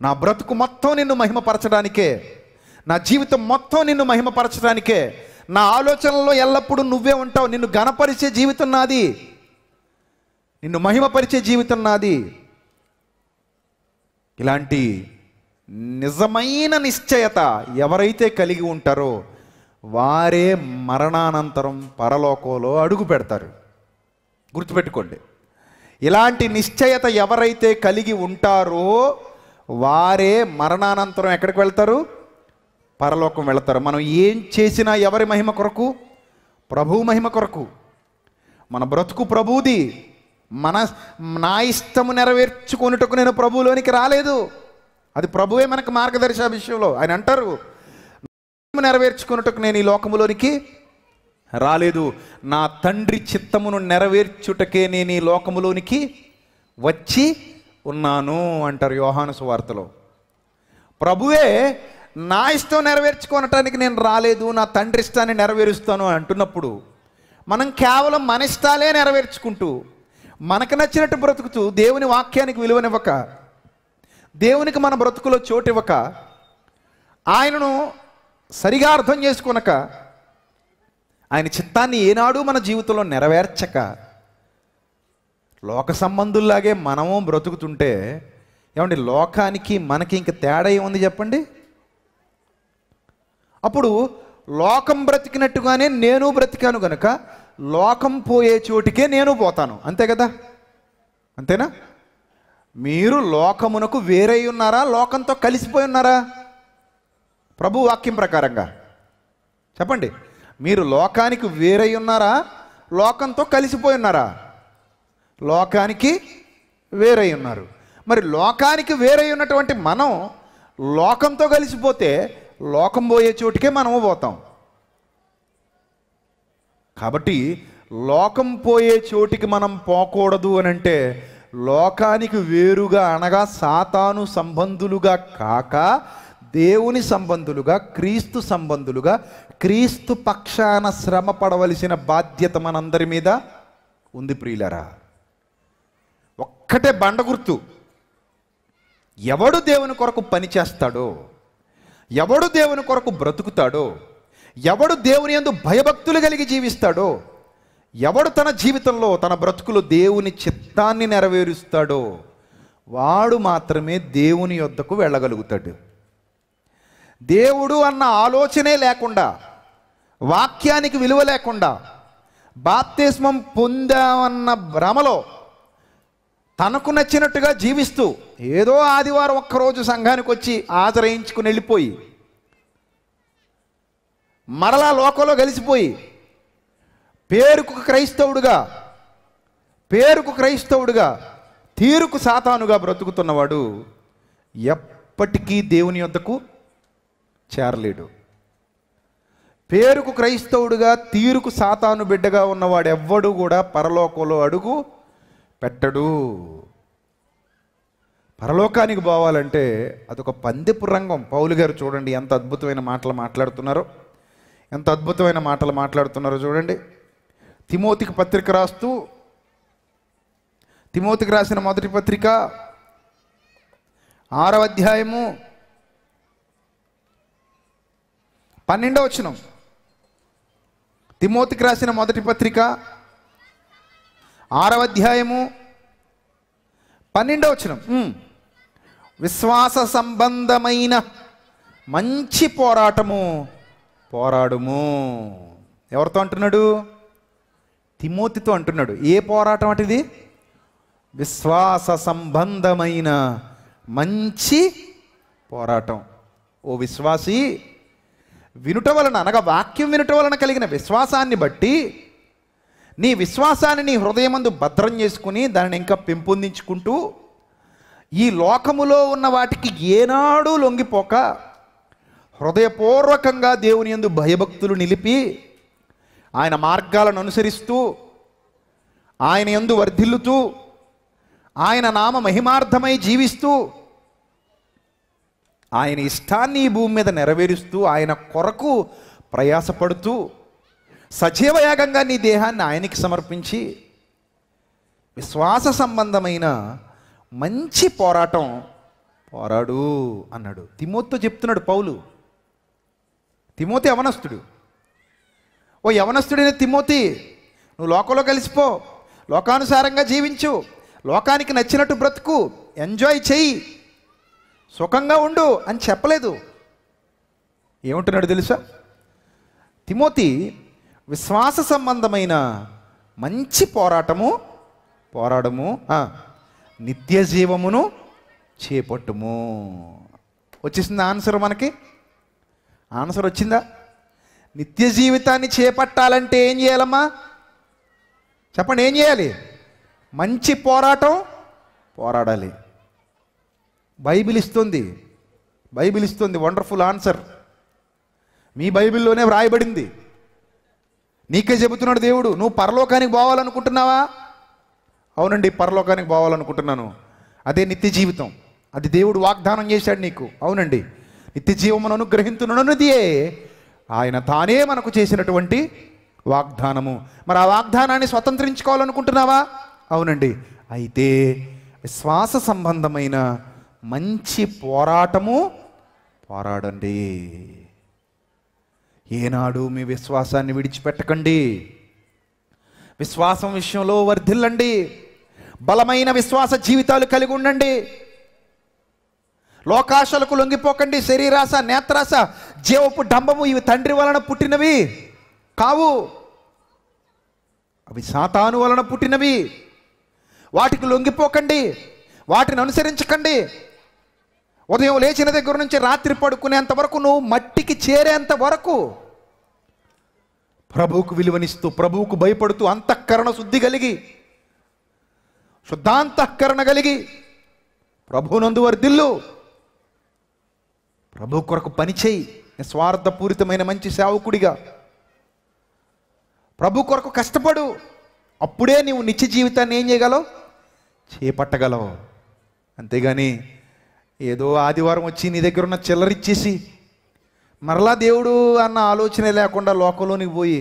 నా బ్రతుకు మొత్తం నిన్ను మహిమపరచడానికే, నా జీవితం మొత్తం నిన్ను మహిమపరచడానికే, నా ఆలోచనల్లో ఎల్లప్పుడూ నువ్వే ఉంటావు, నిన్ను ఘనపరిచే జీవితం నాది, నిన్ను మహిమపరిచే జీవితం నాది. ఇలాంటి నిజమైన నిశ్చయత ఎవరైతే కలిగి ఉంటారో వారే మరణానంతరం పరలోకంలో అడుగు పెడతారు. గుర్తుపెట్టుకోండి, ఇలాంటి నిశ్చయత ఎవరైతే కలిగి ఉంటారో వారే మరణానంతరం ఎక్కడికి వెళ్తారు? పరలోకం వెళతారు. మనం ఏం చేసినా ఎవరి మహిమ కొరకు? ప్రభువు మహిమ కొరకు. మన బ్రతుకు ప్రభువుది. నా ఇష్టము నెరవేర్చుకునేటకు నేను ప్రభువులోనికి రాలేదు, అది ప్రభువే మనకు మార్గదర్శి ఆ విషయంలో. ఆయన అంటారు, నెరవేర్చుకున్నటకు నేను ఈ లోకములోనికి రాలేదు, నా తండ్రి చిత్తమును నెరవేర్చుటకే నేను ఈ లోకములోనికి వచ్చి ఉన్నాను అంటారు యోహాను సువార్తలో. ప్రభువే నా ఇష్టం నెరవేర్చుకోనటానికి నేను రాలేదు, నా తండ్రి ఇష్టాన్ని నెరవేరుస్తాను అంటున్నప్పుడు మనం కేవలం మన ఇష్టాలే నెరవేర్చుకుంటూ మనకు నచ్చినట్టు బ్రతుకుతూ దేవుని వాక్యానికి విలువనివ్వక, దేవునికి మన బ్రతుకులో చోటు ఇవ్వక, ఆయనను సరిగా అర్థం చేసుకొనక, ఆయన చిత్తాన్ని ఏనాడు మన జీవితంలో నెరవేర్చక లోక సంబంధుల్లాగే మనము బ్రతుకుతుంటే ఏమండి లోకానికి మనకి ఇంక తేడా ఏముంది చెప్పండి? అప్పుడు లోకం బ్రతికినట్టుగానే నేను బ్రతికాను గనుక లోకం పోయే చోటికే నేను పోతాను, అంతే కదా? అంతేనా? మీరు లోకమునకు వేరై ఉన్నారా, లోకంతో కలిసిపోయి ఉన్నారా? ప్రభు వాక్యం ప్రకారంగా చెప్పండి, మీరు లోకానికి వేరై ఉన్నారా, లోకంతో కలిసిపోయి ఉన్నారా? లోకానికి వేరై ఉన్నారు. మరి లోకానికి వేరై ఉన్నటువంటి మనం లోకంతో కలిసిపోతే లోకం పోయే చోటికే మనము పోతాం. కాబట్టి లోకం పోయే చోటికి మనం పోకూడదు అని అంటే లోకానికి వేరుగా అనగా సాతాను సంబంధులుగా కాక దేవుని సంబంధులుగా, క్రీస్తు సంబంధులుగా, క్రీస్తు పక్షాన శ్రమ పడవలసిన బాధ్యత మనందరి మీద ఉంది ప్రియులరా. ఒక్కటే బండ గుర్తు, ఎవడు దేవుని కొరకు పని చేస్తాడో, ఎవడు దేవుని కొరకు బ్రతుకుతాడో, ఎవడు దేవుని యందు భయభక్తులు కలిగి జీవిస్తాడో, ఎవడు తన జీవితంలో తన బ్రతుకులో దేవుని చిత్తాన్ని నెరవేరుస్తాడో వాడు మాత్రమే దేవుని యొద్దకు వెళ్ళగలుగుతాడు. దేవుడు అన్న ఆలోచనే లేకుండా, వాక్యానికి విలువ లేకుండా, బాప్తిస్మం పొందామన్న భ్రమలో తనకు నచ్చినట్టుగా జీవిస్తూ ఏదో ఆదివారం ఒక్కరోజు సంఘానికి వచ్చి ఆచరించుకుని వెళ్ళిపోయి మరలా లోకంలో కలిసిపోయి పేరుకు క్రైస్తవుడుగా తీరుకు సాతానుగా బ్రతుకుతున్నవాడు ఎప్పటికీ దేవుని యొద్దకు చేరలేడు. పేరుకు క్రైస్తవుడుగా తీరుకు సాతాను బిడ్డగా ఉన్నవాడు ఎవ్వడు కూడా పరలోకంలో అడుగు పెట్టడు. పరలోకానికి పోవాలంటే అదొక పందెపు రంగం. పౌలు గారు చూడండి ఎంత అద్భుతమైన మాటలు మాట్లాడుతున్నారో చూడండి. తిమోతికి రాసిన మొదటి పత్రిక 6వ అధ్యాయము 12వ వచనం. తిమోతికి రాసిన మొదటి పత్రిక 6వ అధ్యాయము 12వ వచనం. విశ్వాస సంబంధమైన మంచి పోరాడుము. ఎవరితో అంటున్నాడు? తిమోతితో అంటున్నాడు. ఏ పోరాటం అటిది? విశ్వాస సంబంధమైన మంచి పోరాటం. ఓ విశ్వాసి, వినుట వలన అనగా వాక్యం వినుట వలన కలిగిన విశ్వాసాన్ని బట్టి నీ విశ్వాసాన్ని నీ హృదయమందు భద్రం చేసుకుని దానిని ఇంకా పెంపొందించుకుంటూ ఈ లోకములో ఉన్న వాటికి ఏనాడు లొంగిపోక హృదయపూర్వకంగా దేవుని యందు భయభక్తులు నిలిపి ఆయన మార్గాలను అనుసరిస్తూ ఆయన యందు వర్ధిల్లుతూ ఆయన నామ మహిమార్థమై జీవిస్తూ ఆయన ఇష్టాన్ని ఈ భూమి మీద నెరవేరుస్తూ ఆయన కొరకు ప్రయాసపడుతూ సజీవయాగంగా నీ దేహాన్ని ఆయనకి సమర్పించి విశ్వాస సంబంధమైన మంచి పోరాడు అన్నాడు. తిమోతితో చెప్తున్నాడు పౌలు. తిమోతి యవనస్తుడు. ఓ యవనస్తుడైన తిమోతి, నువ్వు లోకంలో కలిసిపో, లోకానుసారంగా జీవించు, లోకానికి నచ్చినట్టు బ్రతుకు, ఎంజాయ్ చెయ్యి, సుఖంగా ఉండు అని చెప్పలేదు. ఏమంటున్నాడు తెలుసా? తిమోతి, విశ్వాస సంబంధమైన మంచి పోరాడము, నిత్య జీవమును చేపట్టుము. వచ్చేసిందా ఆన్సర్? మనకి ఆన్సర్ వచ్చిందా? నిత్య జీవితాన్ని చేపట్టాలంటే ఏం చేయాలమ్మా? చెప్పండి, ఏం చేయాలి? మంచి పోరాడాలి. బైబిల్ ఇస్తుంది వండర్ఫుల్ ఆన్సర్. మీ బైబిల్లోనే వ్రాయబడింది. నీకే చెబుతున్నాడు దేవుడు. నువ్వు పరలోకానికి పోవాలనుకుంటున్నావా? అవునండి, పరలోకానికి పోవాలనుకుంటున్నాను. అదే నిత్య జీవితం. అది దేవుడు వాగ్దానం చేశాడు నీకు. అవునండి, నిత్య జీవమును అనుగ్రహించునన్నదియే ఆయన తానే మనకు చేసినటువంటి వాగ్దానము. మరి ఆ వాగ్దానాన్ని స్వతంత్రించుకోవాలనుకుంటున్నావా? అవునండి. అయితే విశ్వాస సంబంధమైన మంచి పోరాడండి. ఏనాడు మీ విశ్వాసాన్ని విడిచిపెట్టకండి. విశ్వాసం విషయంలో వర్ధిల్లండి. బలమైన విశ్వాస జీవితాలు కలిగి ఉండండి. లోకాశలకు లొంగిపోకండి. శరీరాశ, నేత్రాశ, జీవపు డంబము ఇవి తండ్రి వలన పుట్టినవి కావు, అవి సాతాను వలన పుట్టినవి. వాటికి లొంగిపోకండి, వాటిని అనుసరించకండి. ఉదయం లేచిన దగ్గర నుంచి రాత్రి పడుకునేంత వరకు, నువ్వు మట్టికి చేరేంత వరకు ప్రభువుకు విలువనిస్తూ, ప్రభువుకు భయపడుతూ, అంతఃకరణ శుద్ధి కలిగి, శుద్ధాంతఃకరణ కలిగి ప్రభువునందు వర్ధిల్లు. ప్రభు కొరకు పనిచేయి. నిస్వార్థపూరితమైన మంచి సేవకుడిగా ప్రభు కొరకు కష్టపడు. అప్పుడే నీవు నిత్య జీవితాన్ని ఏం చేయగలవు? చేపట్టగలవు. అంతేగాని ఏదో ఆదివారం వచ్చి నీ దగ్గర ఉన్న చిల్లరిచ్చేసి మరలా దేవుడు అన్న ఆలోచన లేకుండా లోకంలోనికి పోయి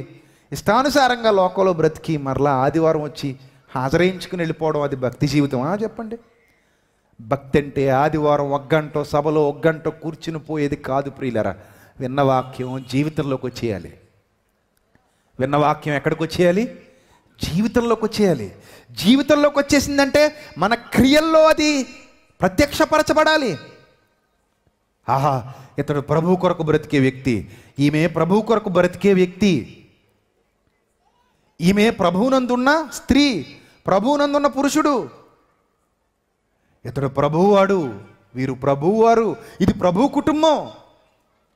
ఇష్టానుసారంగా లోకంలో బ్రతికి మరలా ఆదివారం వచ్చి హాజరించుకుని వెళ్ళిపోవడం అది భక్తి జీవితమా? చెప్పండి. భక్తి అంటే ఆదివారం ఒగ్గంటో సభలో ఒగ్గంటో కూర్చుని పోయేది కాదు ప్రియులరా. విన్న వాక్యం జీవితంలోకి వచ్చేయాలి. విన్న వాక్యం ఎక్కడికి వచ్చేయాలి? జీవితంలోకి వచ్చేయాలి. జీవితంలోకి వచ్చేసిందంటే మన క్రియల్లో అది ప్రత్యక్షపరచబడాలి. ఆహా, ఇతడు ప్రభు కొరకు బ్రతికే వ్యక్తి, ఈమె ప్రభు కొరకు బ్రతికే వ్యక్తి, ఈమె ప్రభువునందున్న స్త్రీ, ప్రభువునందున్న పురుషుడు, ఇతడు ప్రభువాడు, వీరు ప్రభువారు, ఇది ప్రభు కుటుంబం.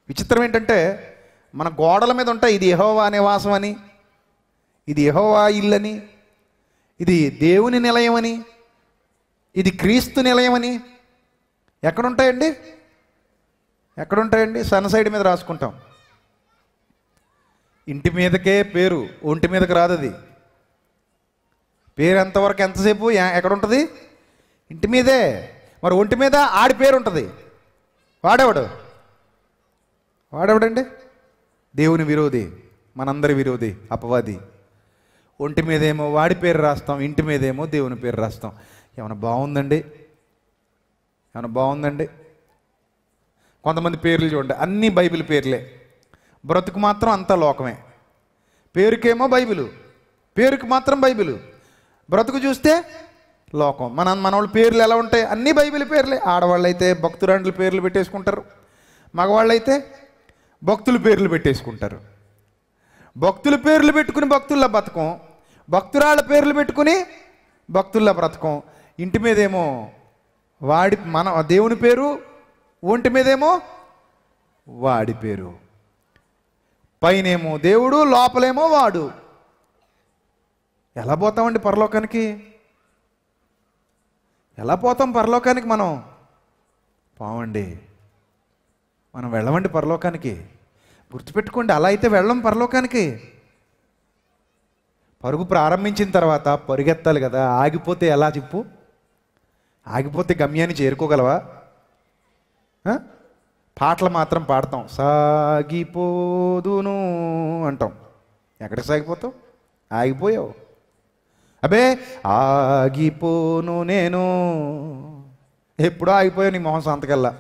విచిత్రం ఏంటంటే మన గోడల మీద ఉంటాయి ఇది యెహోవా నివాసం అని, ఇది యెహోవా ఇల్లని, ఇది దేవుని నిలయమని, ఇది క్రీస్తు నిలయమని. ఎక్కడుంటాయండి? ఎక్కడుంటాయండి? సన్ సైడ్ మీద రాసుకుంటాం. ఇంటి మీదకే పేరు, ఒంటి మీదకి రాదు. అది పేరు ఎంతవరకు ఎంతసేపు ఎక్కడుంటుంది? ఇంటి మీదే. మరి ఒంటి మీద ఆడి పేరు ఉంటుంది. వాడేవాడండి? దేవుని విరోధి, మనందరి విరోధి, అపవాది. ఒంటి మీదేమో వాడి పేరు రాస్తాం, ఇంటి మీదేమో దేవుని పేరు రాస్తాం. ఏమైనా బాగుందండి? ఏమైనా బాగుందండి? కొంతమంది పేర్లు చూడండి, అన్నీ బైబిల్ పేర్లే, బ్రతుకు మాత్రం అంతా లోకమే. పేరుకేమో బైబిలు, పేరుకి మాత్రం బైబిలు, బ్రతుకు చూస్తే లోకం. మనవాళ్ళ పేర్లు ఎలా ఉంటాయి? అన్నీ బైబిల్ పేర్లే. ఆడవాళ్ళు అయితే భక్తురాండ్ల పేర్లు పెట్టేసుకుంటారు, మగవాళ్ళైతే భక్తుల పేర్లు పెట్టేసుకుంటారు. భక్తుల పేర్లు పెట్టుకుని భక్తుల్లా బతకం, భక్తురాళ్ళ పేర్లు పెట్టుకుని భక్తుల్లా బ్రతకం. ఇంటి మీదేమో మన దేవుని పేరు, ఒంటి మీదేమో వాడి పేరు. పైనేమో దేవుడు, లోపలేమో వాడు. ఎలా పోతామండి పరలోకానికి? ఎలా పోతాం పరలోకానికి? మనం పోవండి, మనం వెళ్ళమండి పరలోకానికి. గుర్తుపెట్టుకోండి, అలా అయితే వెళ్ళం పరలోకానికి. పరుగు ప్రారంభించిన తర్వాత పరుగెత్తాలి కదా. ఆగిపోతే ఎలా చెప్పు? ఆగిపోతే గమ్యాన్ని చేరుకోగలవా? పాటలు మాత్రం పాడతాం, సాగిపోదును అంటాం. ఎక్కడికి సాగిపోతావు? ఆగిపోయావు. అబే ఆగిపోను నేను. ఎప్పుడో ఆగిపోయావు, నీ మొహం సంతకెళ్ళా.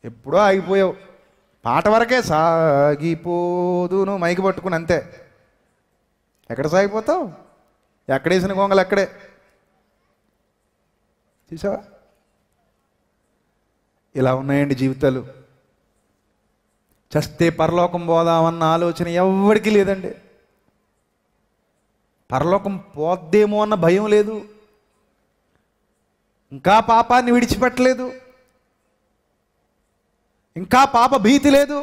ఎప్పుడో ఆగిపోయావు. పాట వరకే సాగిపోదును మైకి పట్టుకుని, అంతే. ఎక్కడ సాగిపోతావు? ఎక్కడేసిన గొంగలు అక్కడే. చూసావా? ఇలా ఉన్నాయండి జీవితాలు. చస్తే పరలోకం పోదామన్న ఆలోచన ఎవరికి లేదండి. పరలోకం పోద్దేమో అన్న భయం లేదు. ఇంకా పాపాన్ని విడిచిపెట్టలేదు, ఇంకా పాప భీతి లేదు.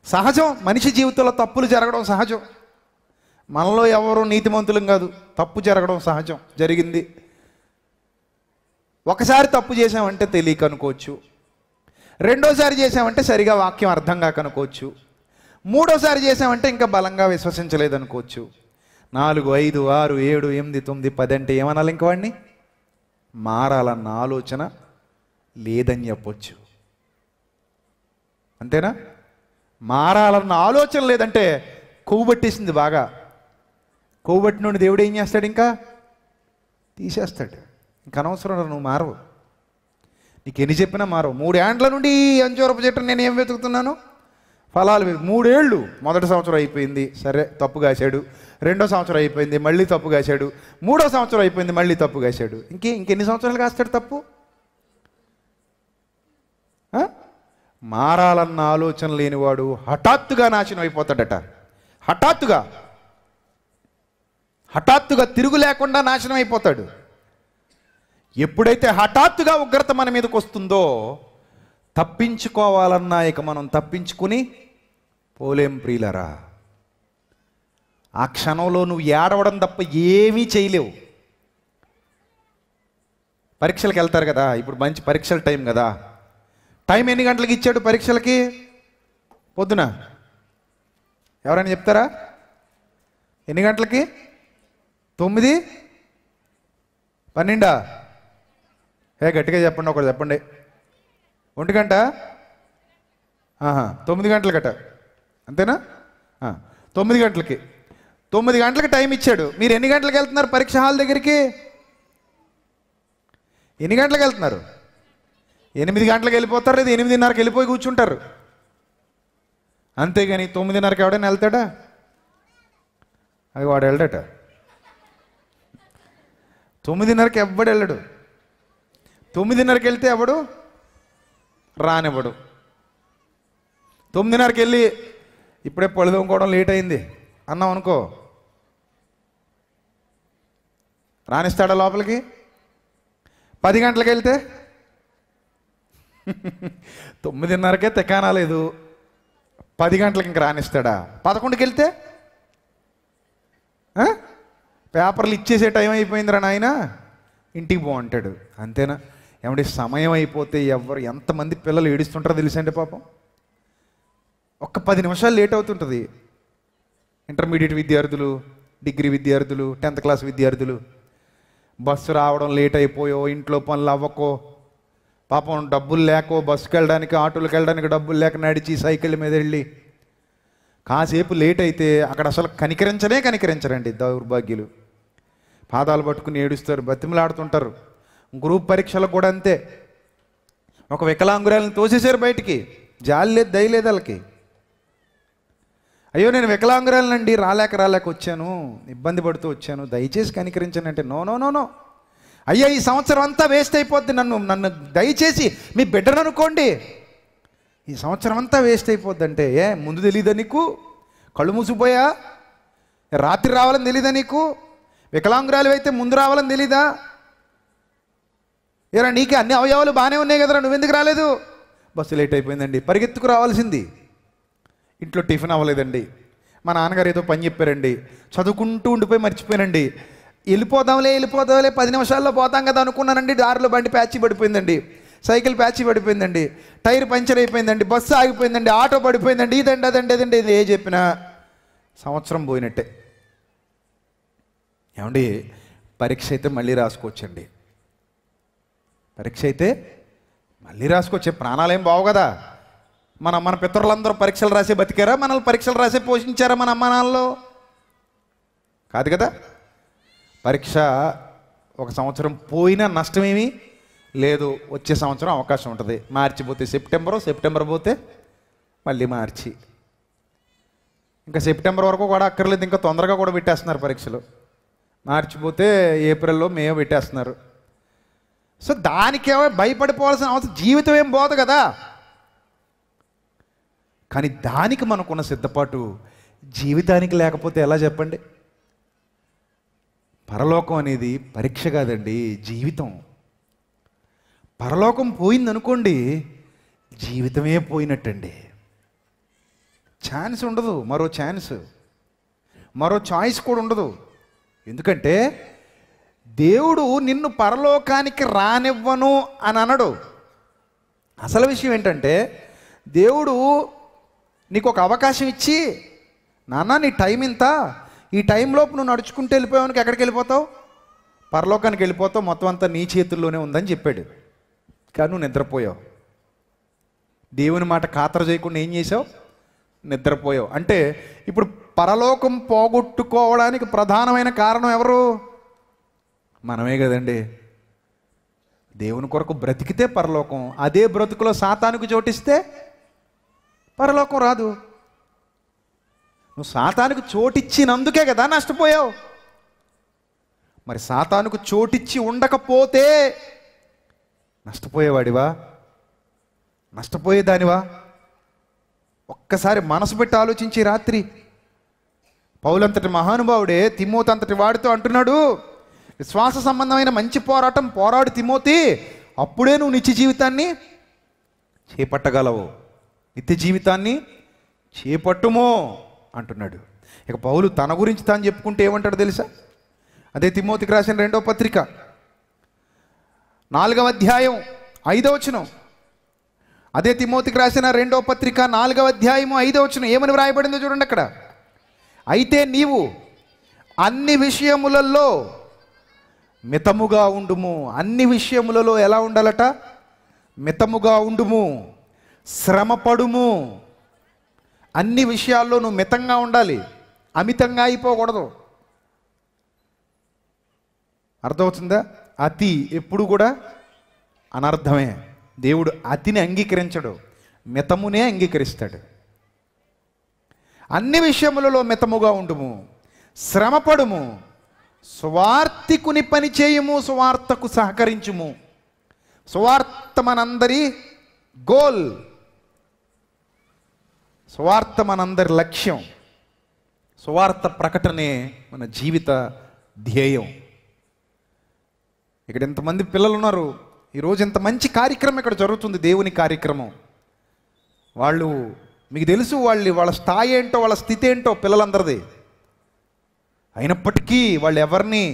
సహజం, మనిషి జీవితంలో తప్పులు జరగడం సహజం. మనలో ఎవరు నీతిమంతులం కాదు, తప్పు జరగడం సహజం. జరిగింది. ఒకసారి తప్పు చేసామంటే తెలియక అనుకోవచ్చు, రెండోసారి చేసామంటే సరిగా వాక్యం అర్థం కాక అనుకోవచ్చు, మూడోసారి చేసామంటే ఇంకా బలంగా విశ్వసించలేదనుకోవచ్చు. 4, 5, 6, 7, 8, 9, 10 అంటే ఏమనాలి? ఇంక వాడిని మారాలన్న ఆలోచన లేదని చెప్పొచ్చు. అంతేనా? మారాలన్న ఆలోచన లేదంటే కొవ్వు పట్టేసింది బాగా. కొవ్వు పట్టినోడు దేవుడు ఏం చేస్తాడు? ఇంకా తీసేస్తాడు. ఇంక అనవసరం, నువ్వు మారవు. నీకు ఎన్ని చెప్పినా మారవు. 3 ఏండ్ల నుండి అంజూరపు చెట్టును నేను ఏం వెతుకుతున్నాను? ఫలాలు. 3 ఏళ్ళు. మొదటి సంవత్సరం అయిపోయింది, సరే తప్పు కాశాడు. రెండో సంవత్సరం అయిపోయింది, మళ్ళీ తప్పు కాశాడు. మూడో సంవత్సరం అయిపోయింది, మళ్ళీ తప్పు కాశాడు. ఇంకెన్ని సంవత్సరాలు కాస్తాడు తప్పు? మారాలన్న ఆలోచన లేనివాడు హఠాత్తుగా నాశనం అయిపోతాడట. హఠాత్తుగా తిరుగు లేకుండా నాశనం అయిపోతాడు. ఎప్పుడైతే హఠాత్తుగా ఉగ్రత మన మీదకి వస్తుందో, తప్పించుకోవాలన్నా ఇక మనం తప్పించుకుని పోలేం ప్రియులరా. ఆ క్షణంలో నువ్వు ఏడవడం తప్ప ఏమీ చేయలేవు. పరీక్షలకు వెళ్తారు కదా, ఇప్పుడు మంచి పరీక్షల టైం కదా. టైం ఎన్ని గంటలకు ఇచ్చాడు పరీక్షలకి? పొద్దున ఎవరైనా చెప్తారా? ఎన్ని గంటలకి? 9, 12? గట్టిగా చెప్పండి, ఒకటి చెప్పండి. 1 గంట? 9 గంటలకట, అంతేనా? 9 గంటలకి. 9 గంటలకి టైం ఇచ్చాడు. మీరు ఎన్ని గంటలకు వెళ్తున్నారు పరీక్ష హాల్ దగ్గరికి? ఎన్ని గంటలకు వెళ్తున్నారు? 8 గంటలకు వెళ్ళిపోతారు, లేదా 8:30కి వెళ్ళిపోయి కూర్చుంటారు. అంతేగాని 9:30కి ఎవడైనా వెళ్తాడా? అది వాడు వెళ్ళడట. 9:30కి ఎవ్వడు వెళ్ళడు. 9:30కి వెళ్తే ఎవడు రానివ్వడు. 9:30కి వెళ్ళి ఇప్పుడే పళ్ళు తోముకోవడం లేట్ అయింది అన్నాం అనుకో, రానిస్తాడా లోపలికి? 10 గంటలకు వెళ్తే 9:30కే తెకానా లేదు, 10 గంటలకు ఇంక రానిస్తాడా? 11కి వెళ్తే పేపర్లు ఇచ్చేసే టైం అయిపోయిందిరా నాయన, ఇంటికి బాగుంటాడు. అంతేనా? ఏమంటే సమయం అయిపోతే ఎంతమంది పిల్లలు ఏడుస్తుంటారో తెలుసండి పాపం. ఒక్క 10 నిమిషాలు లేట్ అవుతుంటుంది. ఇంటర్మీడియట్ విద్యార్థులు, డిగ్రీ విద్యార్థులు, 10th క్లాస్ విద్యార్థులు బస్సు రావడం లేట్ అయిపోయో, ఇంట్లో పనులు అవ్వకో, పాపం డబ్బులు లేకో, బస్సుకి వెళ్ళడానికి ఆటోలకు వెళ్ళడానికి డబ్బులు లేక నడిచి సైకిల్ మీద వెళ్ళి కాసేపు లేట్ అయితే అక్కడ అసలు కనికరించరండి దౌర్భాగ్యులు. పాదాలు పట్టుకుని ఏడుస్తారు, బతిమలాడుతుంటారు. గ్రూప్ పరీక్షలకు కూడా అంతే. ఒక వికలాంగురాలను తోసేశారు బయటికి, జాలి లేదు, దయ లేదు వాళ్ళకి. అయ్యో నేను వికలాంగురాలనండి, రాలేక వచ్చాను, ఇబ్బంది పడుతూ వచ్చాను, దయచేసి కనికరించండి అంటే నో నో నో నో. అయ్యా ఈ సంవత్సరం అంతా వేస్ట్ అయిపోద్ది, నన్ను దయచేసి మీ బిడ్డను అనుకోండి, ఈ సంవత్సరం అంతా వేస్ట్ అయిపోద్ది అంటే, ముందు తెలీదా నీకు? కళ్ళు మూసిపోయా? రాత్రి రావాలని తెలీదా నీకు? వికలాంగురాలు అయితే ముందు రావాలని తెలీదా? ఏరా నీకు అన్ని అవయవాలు బాగానే ఉన్నాయి కదరా, నువ్వెందుకు రాలేదు? బస్సు లేట్ అయిపోయిందండి, పరిగెత్తుకు రావాల్సింది. ఇంట్లో టిఫిన్ అవ్వలేదండి, మా నాన్నగారు ఏదో పని చెప్పారండి, చదువుకుంటూ ఉండిపోయి మర్చిపోయానండి, వెళ్ళిపోదాంలే 10 నిమిషాల్లో పోతాం కదా అనుకున్నానండి, దారిలో బండి ప్యాచి పడిపోయిందండి, సైకిల్ ప్యాచి పడిపోయిందండి, టైర్ పంచర్ అయిపోయిందండి, బస్సు ఆగిపోయిందండి, ఆటో పడిపోయిందండి, ఇదండి అదండి ఇది ఏ చెప్పినా సంవత్సరం పోయినట్టే. ఏమండి పరీక్ష అయితే మళ్ళీ రాసుకోవచ్చండి, పరీక్ష అయితే మళ్ళీ రాసుకోవచ్చే. ప్రాణాలేం బావు కదా. మన పితరులందరూ పరీక్షలు రాసే బతికారా? మనల్ని పరీక్షలు రాసే పోషించారా మన అమ్మ నాన్నలు? కాదు కదా. పరీక్ష ఒక సంవత్సరం పోయినా నష్టమేమీ లేదు, వచ్చే సంవత్సరం అవకాశం ఉంటుంది. మార్చి పోతే సెప్టెంబర్ పోతే మళ్ళీ మార్చి, ఇంకా సెప్టెంబర్ వరకు కూడా అక్కర్లేదు, ఇంకా తొందరగా కూడా పెట్టేస్తున్నారు పరీక్షలు. మార్చి పోతే ఏప్రిల్లో మే పెట్టేస్తున్నారు. సో దానికేమో భయపడిపోవాల్సిన అవసరం, జీవితం ఏం పోదు కదా. కానీ దానికి మనకున్న సిద్ధపాటు జీవితానికి లేకపోతే ఎలా చెప్పండి? పరలోకం అనేది పరీక్ష కాదండి, జీవితం. పరలోకం పోయిందనుకోండి, జీవితమే పోయినట్టండి. ఛాన్స్ ఉండదు, మరో చాయిస్ కూడా ఉండదు. ఎందుకంటే దేవుడు నిన్ను పరలోకానికి రానివ్వను అని అనడు. అసలు విషయం ఏంటంటే, దేవుడు నీకు ఒక అవకాశం ఇచ్చి, నాన్న నీ టైం ఇంత, ఈ టైంలోపు నువ్వు నడుచుకుంటూ వెళ్ళిపోయావు, ఎక్కడికి వెళ్ళిపోతావు? పరలోకానికి వెళ్ళిపోతావు, మొత్తం అంతా నీ చేతుల్లోనే ఉందని చెప్పాడు. కానీ నువ్వు నిద్రపోయావు, దేవుని మాట ఖాతరు చేయకుండా ఏం చేసావు? నిద్రపోయావు. అంటే ఇప్పుడు పరలోకం పోగొట్టుకోవడానికి ప్రధానమైన కారణం ఎవరు? మనమే కదండి. దేవుని కొరకు బ్రతికితే పరలోకం, అదే బ్రతుకులో సాతానుకు చోటిస్తే పరలోకం రాదు. నువ్వు సాతానుకు చోటిచ్చినందుకే కదా నష్టపోయావు. మరి సాతానుకు చోటిచ్చి ఉండకపోతే నష్టపోయేవాడివా? నష్టపోయేదానివా? ఒక్కసారి మనసు పెట్టి ఆలోచించి రాత్రి పౌలంతటి మహానుభావుడే తిమోతి అంతటి వాడితో అంటున్నాడు, విశ్వాస సంబంధమైన మంచి పోరాటం పోరాడు తిమోతి, అప్పుడే నువ్వు నిత్య జీవితాన్ని చేపట్టగలవు, నిత్య జీవితాన్ని చేపట్టుమో అంటున్నాడు. ఇక పౌలు తన గురించి తాను చెప్పుకుంటే ఏమంటాడు తెలుసా? అదే తిమోతికి రాసిన 2వ పత్రిక 4వ అధ్యాయం 5వ వచనం. అదే తిమోతికి రాసిన 2వ పత్రిక 4వ అధ్యాయము 5వ వచనం ఏమని వ్రాయబడిందో చూడండి. అక్కడ అయితే నీవు అన్ని విషయములలో మితముగా ఉండుము. అన్ని విషయములలో ఎలా ఉండాలట? మితముగా ఉండుము, శ్రమపడుము. అన్ని విషయాల్లో నువ్వు మితంగా ఉండాలి, అమితంగా అయిపోకూడదు. అర్థమవుతుందా? అతి ఎప్పుడు కూడా అనర్థమే. దేవుడు అతిని అంగీకరించడు, మితమునే అంగీకరిస్తాడు. అన్ని విషయములలో మితముగా ఉండుము, శ్రమపడుము, సువార్తికుని పని చేయుము, సువార్తకు సహకరించుము. సువార్త మనందరి గోల్, సువార్త మనందరి లక్ష్యం, సువార్త ప్రకటనే మన జీవిత ధ్యేయం. ఇక్కడ ఎంతమంది పిల్లలు ఉన్నారు, ఈరోజు ఇంత మంచి కార్యక్రమం ఇక్కడ జరుగుతుంది, దేవుని కార్యక్రమం. వాళ్ళు మీకు తెలుసు వాళ్ళ స్థాయి ఏంటో, వాళ్ళ స్థితి ఏంటో పిల్లలందరిది. అయినప్పటికీ వాళ్ళు ఎవరిని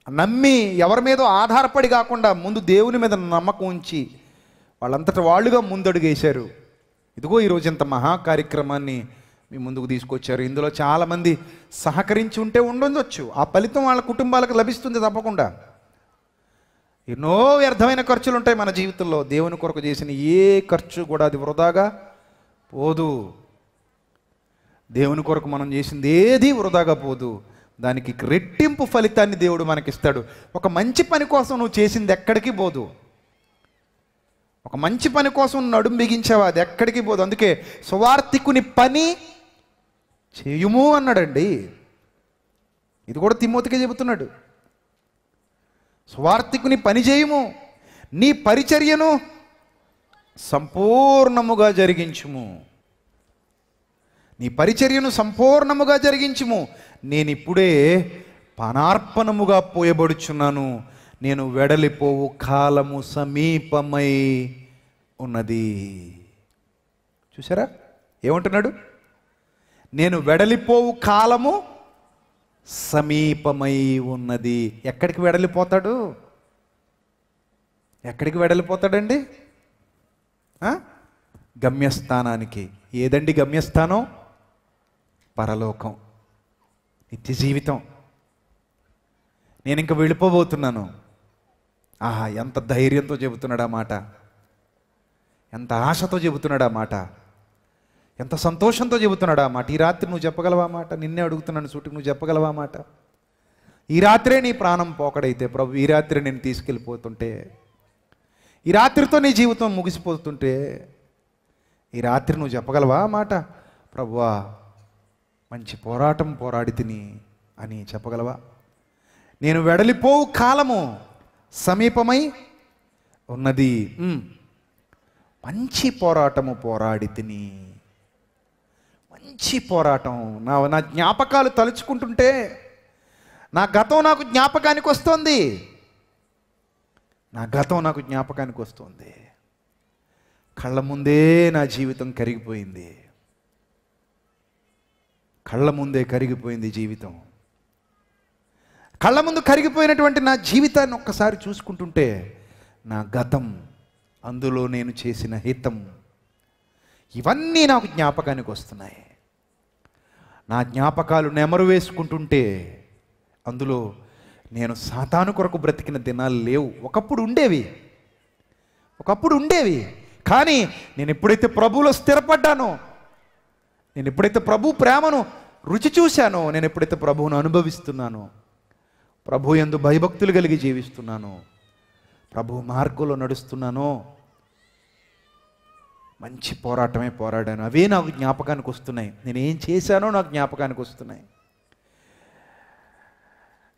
నమ్మి ఎవరి మీదో ఆధారపడి కాకుండా ముందు దేవుని మీద నమ్మకం ఉంచి వాళ్ళంతటా వాళ్ళుగా ముందడుగేశారు. ఇదిగో ఈరోజు ఇంత మహా కార్యక్రమాన్ని మీ ముందుకు తీసుకొచ్చారు. ఇందులో చాలామంది సహకరించి ఉంటే ఉండొచ్చు, ఆ ఫలితం వాళ్ళ కుటుంబాలకు లభిస్తుంది తప్పకుండా. ఎన్నో వ్యర్థమైన ఖర్చులు ఉంటాయి మన జీవితంలో. దేవుని కొరకు చేసిన ఏ ఖర్చు కూడా అది వృధాగా పోదు. దేవుని కొరకు మనం చేసింది ఏది వృధాగా పోదు. దానికి రెట్టింపు ఫలితాన్ని దేవుడు మనకిస్తాడు. ఒక మంచి పని కోసం నువ్వు చేసింది ఎక్కడికి పోదు. ఒక మంచి పని కోసం నడుం బిగించావా, అది ఎక్కడికి పోదు. అందుకే సువార్తికుని పని చేయుము అన్నాడండి. ఇది కూడా తిమోతికే చెబుతున్నాడు. సువార్తికుని పని చేయుము, నీ పరిచర్యను సంపూర్ణముగా జరిగించుము. నీ పరిచర్యను సంపూర్ణముగా జరిగించుము. నేను ఇప్పుడే పానార్పణముగా పోయబడుచున్నాను, నేను వెడలిపోవు కాలము సమీపమై ఉన్నది. చూసారా ఏమంటున్నాడు? నేను వెడలిపోవు కాలము సమీపమై ఉన్నది. ఎక్కడికి వెడలిపోతాడు? ఎక్కడికి వెడలిపోతాడండి? గమ్యస్థానానికి. ఏదండి గమ్యస్థానం? పరలోకం, నిత్య జీవితం. నేను ఇంక వెళ్ళిపోబోతున్నాను. ఆహా, ఎంత ధైర్యంతో చెబుతున్నాడు ఆ మాట, ఎంత ఆశతో చెబుతున్నాడు ఆ మాట, ఎంత సంతోషంతో చెబుతున్నాడు ఆ మాట. ఈ రాత్రి నువ్వు చెప్పగలవా మాట? నిన్నే అడుగుతున్నాను సూటికి, నువ్వు చెప్పగలవా మాట? ఈ రాత్రే నీ ప్రాణం పోకడైతే, ప్రభు ఈ రాత్రి నేను తీసుకెళ్ళిపోతుంటే, ఈ రాత్రితో నీ జీవితం ముగిసిపోతుంటే, ఈ రాత్రి నువ్వు చెప్పగలవా మాట? ప్రభువా, మంచి పోరాటం పోరాడి తిని అని చెప్పగలవా? నేను వెడలిపోవు కాలము సమీపమై ఉన్నది, మంచి పోరాటము పోరాడి తిని. మంచి పోరాటం. నా జ్ఞాపకాలు తలుచుకుంటుంటే నా గతం నాకు జ్ఞాపకానికి వస్తుంది. నా గతం నాకు జ్ఞాపకానికి వస్తుంది. కళ్ళ ముందే నా జీవితం కరిగిపోయింది. కళ్ళ ముందే కరిగిపోయింది జీవితం. కళ్ళ ముందు కరిగిపోయినటువంటి నా జీవితాన్ని ఒక్కసారి చూసుకుంటుంటే నా గతం, అందులో నేను చేసిన హితం, ఇవన్నీ నాకు జ్ఞాపకానికి వస్తున్నాయి. నా జ్ఞాపకాలు నెమరు వేసుకుంటుంటే అందులో నేను సాతాను కొరకు బ్రతికిన దినాలు లేవు. ఒకప్పుడు ఉండేవి. కానీ నేను ఎప్పుడైతే ప్రభువులో స్థిరపడ్డానో, నేను ఎప్పుడైతే ప్రభు ప్రేమను రుచి చూశానో, నేను ఎప్పుడైతే ప్రభువును అనుభవిస్తున్నానో, ప్రభు యందు భయభక్తులు కలిగి జీవిస్తున్నానో, ప్రభు మార్గంలో నడుస్తున్నానో, మంచి పోరాటమే పోరాడాను. అవే నాకు జ్ఞాపకానికి వస్తున్నాయి. నేను ఏం చేశానో నాకు జ్ఞాపకానికి వస్తున్నాయి.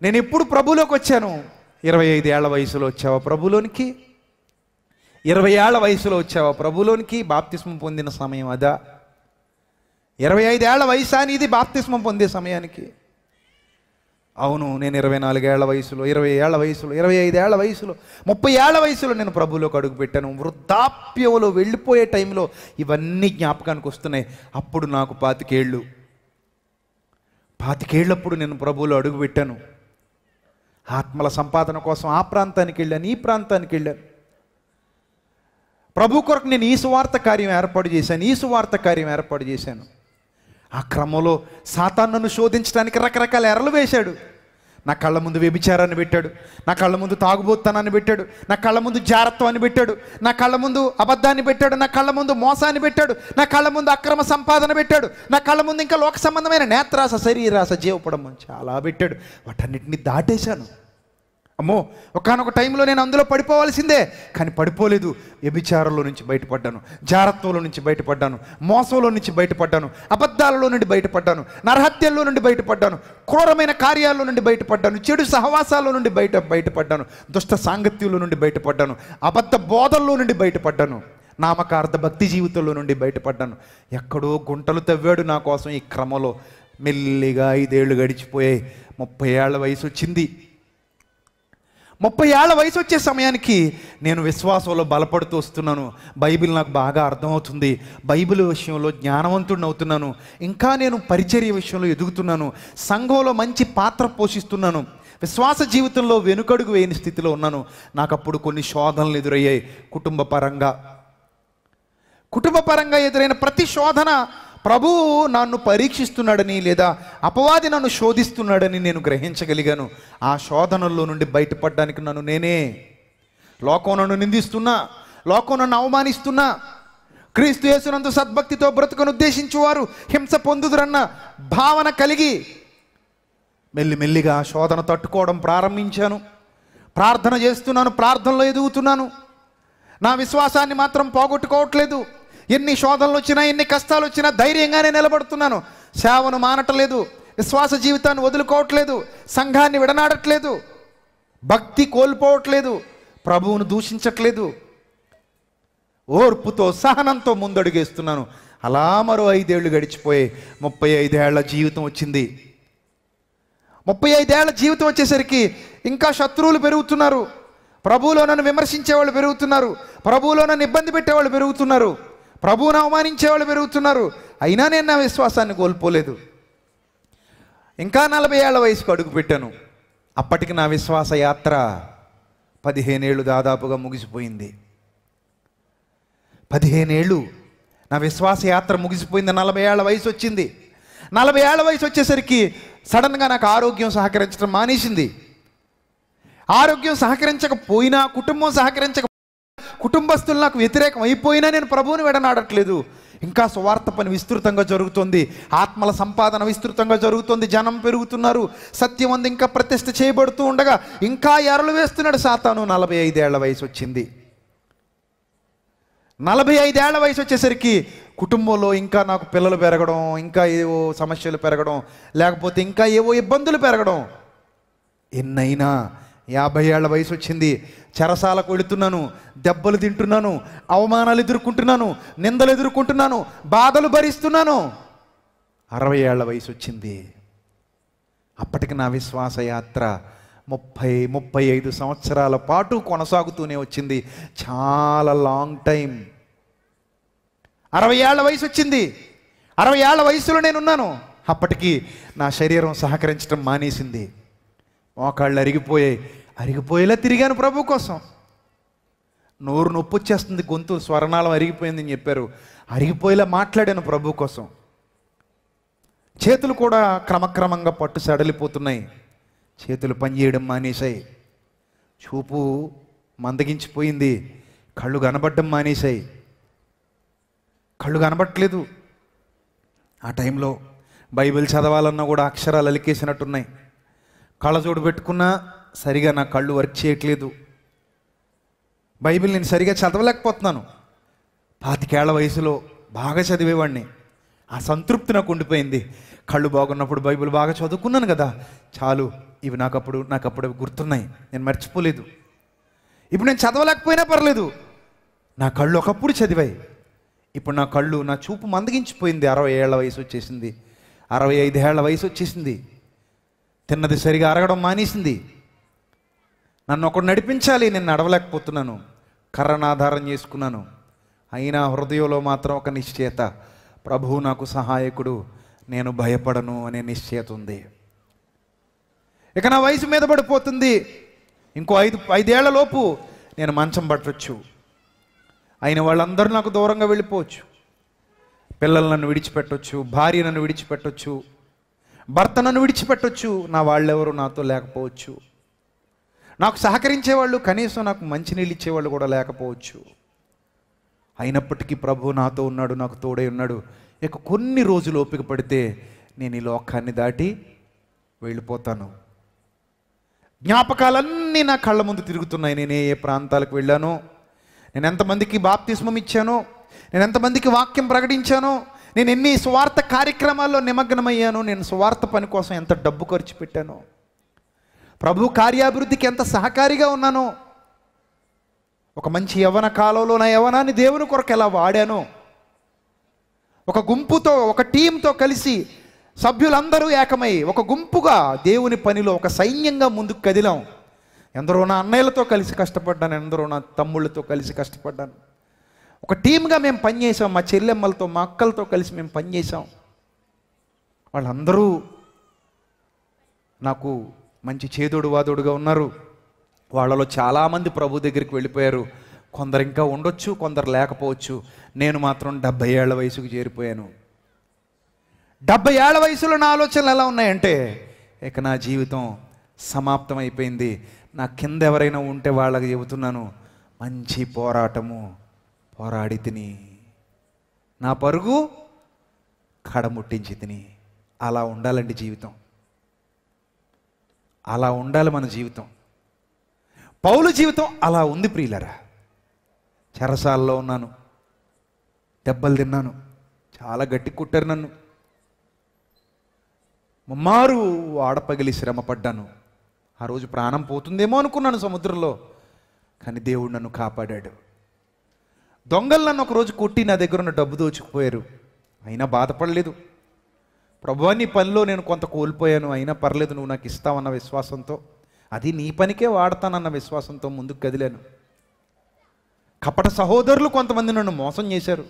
నేను ఎప్పుడు ప్రభులోకి వచ్చాను? 25 ఏళ్ల వయసులో వచ్చావా ప్రభులోనికి? 20 ఏళ్ల వయసులో వచ్చావా ప్రభులోనికి? బాప్తిస్మం పొందిన సమయం అదా? 25 ఏళ్ల వయసు అనేది బాప్తిస్మం పొందే సమయానికి? అవును, నేను 24 ఏళ్ల వయసులో, 20 ఏళ్ల వయసులో, 25 ఏళ్ల వయసులో, 30 ఏళ్ల వయసులో నేను ప్రభులోకి అడుగుపెట్టాను. వృద్ధాప్యంలో వెళ్ళిపోయే టైంలో ఇవన్నీ జ్ఞాపకానికి వస్తున్నాయి. అప్పుడు నాకు 25 ఏళ్ళు. 25 ఏళ్ళప్పుడు నేను ప్రభువులో అడుగుపెట్టాను. ఆత్మల సంపాదన కోసం ఆ ప్రాంతానికి వెళ్ళాను, ఈ ప్రాంతానికి వెళ్ళాను. ప్రభు కొరకు నేను ఈ సువార్త కార్యం ఏర్పాటు చేశాను. ఆ క్రమంలో సాతాను నన్ను శోధించడానికి రకరకాల ఎరలు వేశాడు. నా కళ్ళ ముందు వ్యభిచారాన్ని పెట్టాడు, నా కళ్ళ ముందు తాగుబోతనాన్ని పెట్టాడు, నా కళ్ళ ముందు జారత్వాన్ని పెట్టాడు, నా కళ్ళ ముందు అబద్ధాన్ని పెట్టాడు, నా కళ్ళ ముందు మోసాన్ని పెట్టాడు, నా కళ్ళ ముందు అక్రమ సంపాదన పెట్టాడు, నా కళ్ళ ముందు ఇంకా లోక సంబంధమైన నేత్రాస, శరీరాస, జీవపడం చాలా పెట్టాడు. వాటన్నిటిని దాటేశాను. అమ్మో, ఒకానొక టైంలో నేను అందులో పడిపోవాల్సిందే, కానీ పడిపోలేదు. వ్యభిచారంలో నుంచి బయటపడ్డాను, జారత్వంలో నుంచి బయటపడ్డాను, మోసంలో నుంచి బయటపడ్డాను, అబద్ధాలలో నుండి బయటపడ్డాను, నరహత్యల్లో నుండి బయటపడ్డాను, క్రూరమైన కార్యాల్లో నుండి బయటపడ్డాను, చెడు సహవాసాల్లో నుండి బయటపడ్డాను, దుష్ట సాంగత్యంలో నుండి బయటపడ్డాను, అబద్ధ బోధల్లో నుండి బయటపడ్డాను, నామకార్థ భక్తి జీవితంలో నుండి బయటపడ్డాను. ఎక్కడో గుంటలు తవ్వాడు నా కోసం. ఈ క్రమంలో మెల్లిగా 5 ఏళ్ళు గడిచిపోయాయి. 30 ఏళ్ల వయసు వచ్చింది. 30 ఏళ్ల వయసు వచ్చే సమయానికి నేను విశ్వాసంలో బలపడుతూ వస్తున్నాను. బైబిల్ నాకు బాగా అర్థమవుతుంది. బైబిల్ విషయంలో జ్ఞానవంతుడిని అవుతున్నాను. ఇంకా నేను పరిచర్య విషయంలో ఎదుగుతున్నాను. సంఘంలో మంచి పాత్ర పోషిస్తున్నాను. విశ్వాస జీవితంలో వెనుకడుగు వేయని స్థితిలో ఉన్నాను. నాకు అప్పుడు కొన్ని శోధనలు ఎదురయ్యాయి. కుటుంబపరంగా ఎదురైన ప్రతి శోధన ప్రభువు నన్ను పరీక్షిస్తున్నాడని, లేదా అపవాది నన్ను శోధిస్తున్నాడని నేను గ్రహించగలిగాను. ఆ శోధనల్లో నుండి బయటపడడానికి నేనే లోకం నన్ను నిందిస్తున్నా, లోకం నన్ను అవమానిస్తున్నా, క్రీస్తు యేసునందు సద్భక్తితో బ్రతుకును ఉద్దేశించువారు హింస పొందుదురన్న భావన కలిగి మెల్లిమెల్లిగా శోధన తట్టుకోవడం ప్రారంభించాను. ప్రార్థన చేస్తున్నాను, ప్రార్థనలో ఎదుగుతున్నాను. నా విశ్వాసాన్ని మాత్రం పోగొట్టుకోవట్లేదు. ఎన్ని శోధనలు వచ్చినా, ఎన్ని కష్టాలు వచ్చినా ధైర్యంగానే నిలబడుతున్నాను. సేవను మానట్లేదు, విశ్వాస జీవితాన్ని వదులుకోవట్లేదు, సంఘాన్ని విడనాడట్లేదు, భక్తి కోల్పోవట్లేదు, ప్రభువును దూషించట్లేదు. ఓర్పుతో, సహనంతో ముందడుగేస్తున్నాను. అలా మరో 5 ఏళ్ళు గడిచిపోయి 35 ఏళ్ల జీవితం వచ్చింది. 35 ఏళ్ల జీవితం వచ్చేసరికి ఇంకా శత్రువులు పెరుగుతున్నారు. ప్రభువులో నన్ను విమర్శించేవాళ్ళు పెరుగుతున్నారు, ప్రభువులో నన్ను ఇబ్బంది పెట్టేవాళ్ళు పెరుగుతున్నారు, ప్రభువును అవమానించేవాళ్ళు పెరుగుతున్నారు. అయినా నేను నా విశ్వాసాన్ని కోల్పోలేదు. ఇంకా 40 ఏళ్ల వయసుకు అడుగు పెట్టాను. అప్పటికి నా విశ్వాస యాత్ర 15 ఏళ్ళు దాదాపుగా ముగిసిపోయింది. 15 ఏళ్ళు నా విశ్వాస యాత్ర ముగిసిపోయింది. 40 ఏళ్ల వయసు వచ్చింది. 40 ఏళ్ల వయసు వచ్చేసరికి సడన్గా నాకు ఆరోగ్యం సహకరించడం మానేసింది. ఆరోగ్యం సహకరించకపోయినా, కుటుంబం కుటుంబస్తులు నాకు వ్యతిరేకం అయిపోయినా నేను ప్రభువుని విడనాడట్లేదు. ఇంకా సువార్త పని విస్తృతంగా జరుగుతుంది, ఆత్మల సంపాదన విస్తృతంగా జరుగుతుంది, జనం పెరుగుతున్నారు, సత్యం అంది ఇంకా ప్రతిష్ఠ చేయబడుతూ ఉండగా ఇంకా ఎరలు వేస్తున్నాడు సాతాను. 45 ఏళ్ల వయసు వచ్చింది. 45 ఏళ్ల వయసు వచ్చేసరికి కుటుంబంలో ఇంకా నాకు పిల్లలు పెరగడం, ఇంకా ఏవో సమస్యలు పెరగడం, లేకపోతే ఇంకా ఏవో ఇబ్బందులు పెరగడం. ఎన్నైనా 50 ఏళ్ల వయసు వచ్చింది. చెరసాలకు వెళుతున్నాను, దెబ్బలు తింటున్నాను, అవమానాలు ఎదుర్కొంటున్నాను, నిందలు ఎదుర్కొంటున్నాను, బాధలు భరిస్తున్నాను. 60 ఏళ్ల వయసు వచ్చింది. అప్పటికి నా విశ్వాస యాత్ర 30-35 సంవత్సరాల పాటు కొనసాగుతూనే వచ్చింది. చాలా లాంగ్ టైం. 60 ఏళ్ల వయసు వచ్చింది. 60 ఏళ్ల వయసులో నేనున్నాను. అప్పటికి నా శరీరం సహకరించడం మానేసింది. మోకాళ్ళు అరిగిపోయేలా తిరిగాను ప్రభు కోసం. నోరు నొప్పి వచ్చేస్తుంది, గొంతు స్వరనాళం అరిగిపోయిందని చెప్పారు. అరిగిపోయేలా మాట్లాడాను ప్రభు కోసం. చేతులు కూడా క్రమక్రమంగా పట్టు సడలిపోతున్నాయి. చేతులు పనిచేయడం మానేశాయి. చూపు మందగించిపోయింది. కళ్ళు కనబడడం మానేశాయి. కళ్ళు కనబడట్లేదు. ఆ టైంలో బైబిల్ చదవాలన్నా కూడా అక్షరాలు అలికేసినట్టున్నాయి. కళ్ళజోడు పెట్టుకున్నా సరిగా నా కళ్ళు వర్క్ చేయట్లేదు. బైబిల్ నేను సరిగా చదవలేకపోతున్నాను. 25 ఏళ్ల వయసులో బాగా చదివేవాడిని. ఆ సంతృప్తి నాకు ఉండిపోయింది. కళ్ళు బాగున్నప్పుడు బైబిల్ బాగా చదువుకున్నాను కదా, చాలు, ఇవి నాకు అప్పుడు గుర్తున్నాయి, నేను మర్చిపోలేదు. ఇప్పుడు నేను చదవలేకపోయినా పర్లేదు, నా కళ్ళు ఒకప్పుడు చదివాయి. ఇప్పుడు నా చూపు మందగించిపోయింది. 60 ఏళ్ల వయసు వచ్చేసింది. 65 ఏళ్ల వయసు వచ్చేసింది. తిన్నది సరిగా అరగడం మానేసింది. నన్ను ఒకడు నడిపించాలి, నేను నడవలేకపోతున్నాను. కర్రను ఆధారం చేసుకున్నాను. అయినా హృదయంలో మాత్రం ఒక నిశ్చయత, ప్రభువు నాకు సహాయకుడు, నేను భయపడను అనే నిశ్చయత ఉంది. ఇక నా వయసు మీద పడిపోతుంది. ఇంకో 5 ఏళ్ల లోపు నేను మంచం పట్టవచ్చు. అయిన వాళ్ళందరూ నాకు దూరంగా వెళ్ళిపోవచ్చు. పిల్లలు నన్ను విడిచిపెట్టొచ్చు, భార్య నన్ను విడిచిపెట్టొచ్చు, భర్త నన్ను విడిచిపెట్టొచ్చు, నా వాళ్ళెవరు నాతో లేకపోవచ్చు, నాకు సహకరించేవాళ్ళు కనీసం నాకు మంచినీళ్ళు ఇచ్చేవాళ్ళు కూడా లేకపోవచ్చు. అయినప్పటికీ ప్రభు నాతో ఉన్నాడు, నాకు తోడై ఉన్నాడు. ఇక కొన్ని రోజులు ఓపిక పడితే నేను ఈ లోకాన్ని దాటి వెళ్ళిపోతాను. జ్ఞాపకాలన్నీ నా కళ్ళ ముందు తిరుగుతున్నాయి. నేను ఏ ప్రాంతాలకు వెళ్ళానో, నేను ఎంతమందికి బాప్తిస్మం ఇచ్చానో, నేను ఎంతమందికి వాక్యం ప్రకటించానో, నేను ఎన్ని సువార్త కార్యక్రమాల్లో నిమగ్నమయ్యాను, నేను సువార్త పని కోసం ఎంత డబ్బు ఖర్చు పెట్టానో, ప్రభు కార్యాభివృద్ధికి ఎంత సహకారిగా ఉన్నానో, ఒక మంచి యవ్వన కాలంలో నా యవ్వనాన్ని దేవుని కొరకు ఎలా వాడానో, ఒక గుంపుతో, ఒక టీంతో కలిసి సభ్యులందరూ ఏకమై ఒక గుంపుగా దేవుని పనిలో ఒక సైన్యంగా ముందుకు కదిలాం. ఎందరో నా అన్నయ్యలతో కలిసి కష్టపడ్డాను, ఎందరో నా తమ్ముళ్ళతో కలిసి కష్టపడ్డాను. ఒక టీమ్గా మేము పనిచేసాం. మా చెల్లెమ్మలతో, మా అక్కలతో కలిసి మేము పనిచేసాం. వాళ్ళందరూ నాకు మంచి చేదోడు వాదోడుగా ఉన్నారు. వాళ్ళలో చాలామంది ప్రభు దగ్గరికి వెళ్ళిపోయారు. కొందరు ఇంకా ఉండొచ్చు, కొందరు లేకపోవచ్చు. నేను మాత్రం 70 ఏళ్ల వయసుకు చేరిపోయాను. 70 ఏళ్ల వయసులో నా ఆలోచనలు ఎలా ఉన్నాయంటే, ఇక నా జీవితం సమాప్తం అయిపోయింది. నా కింద ఎవరైనా ఉంటే వాళ్ళకి చెబుతున్నాను, మంచి పోరాటము పోరాడి తిని, నా పరుగు కడముట్టించి తిని. అలా ఉండాలండి జీవితం, అలా ఉండాలి మన జీవితం. పౌలు జీవితం అలా ఉంది ప్రియులరా. చెరసాలలో ఉన్నాను, దెబ్బలు తిన్నాను, చాలా గట్టి కుట్టారు నన్ను, ముమ్మారు ఆడపగిలి శ్రమ పడ్డాను. ఆ రోజు ప్రాణం పోతుందేమో అనుకున్నాను సముద్రంలో, కానీ దేవుడు నన్ను కాపాడాడు. దొంగలు నన్ను ఒకరోజు కొట్టి నా దగ్గర ఉన్న డబ్బు దోచుకుపోయారు. అయినా బాధపడలేదు. ప్రభువా, నీ పనిలో నేను కొంత కోల్పోయాను, అయినా పర్లేదు, నువ్వు నాకు ఇస్తావన్న విశ్వాసంతో, అది నీ పనికే వాడతానన్న విశ్వాసంతో ముందుకు కదిలాను. కపట సహోదరులు కొంతమంది నన్ను మోసం చేశారు,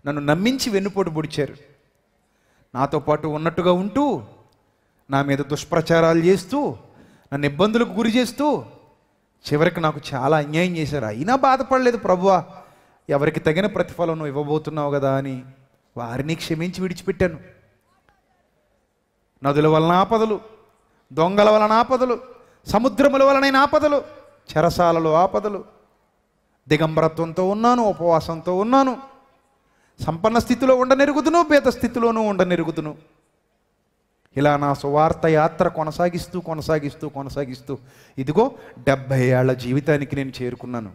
నన్ను నమ్మించి వెన్నుపోటు పొడిచారు. నాతో పాటు ఉన్నట్టుగా ఉంటూ నా మీద దుష్ప్రచారాలు చేస్తూ నన్ను ఇబ్బందులకు గురి చేస్తూ చివరికి నాకు చాలా అన్యాయం చేశారు. అయినా బాధపడలేదు. ప్రభువా, ఎవరికి తగిన ప్రతిఫలం నువ్వు ఇవ్వబోతున్నావు కదా అని వారిని క్షమించి విడిచిపెట్టాను. నదుల వలన ఆపదలు, దొంగల వలన ఆపదలు, సముద్రముల వలనైన ఆపదలు, చెరసాలలో ఆపదలు. దిగంబరత్వంతో ఉన్నాను, ఉపవాసంతో ఉన్నాను. సంపన్న స్థితిలో ఉండనెరుగుదును, పేద స్థితిలోనూ ఉండనెరుగుదును. ఇలా నా సువార్త యాత్ర కొనసాగిస్తూ ఇదిగో 70 ఏళ్ల జీవితానికి నేను చేరుకున్నాను.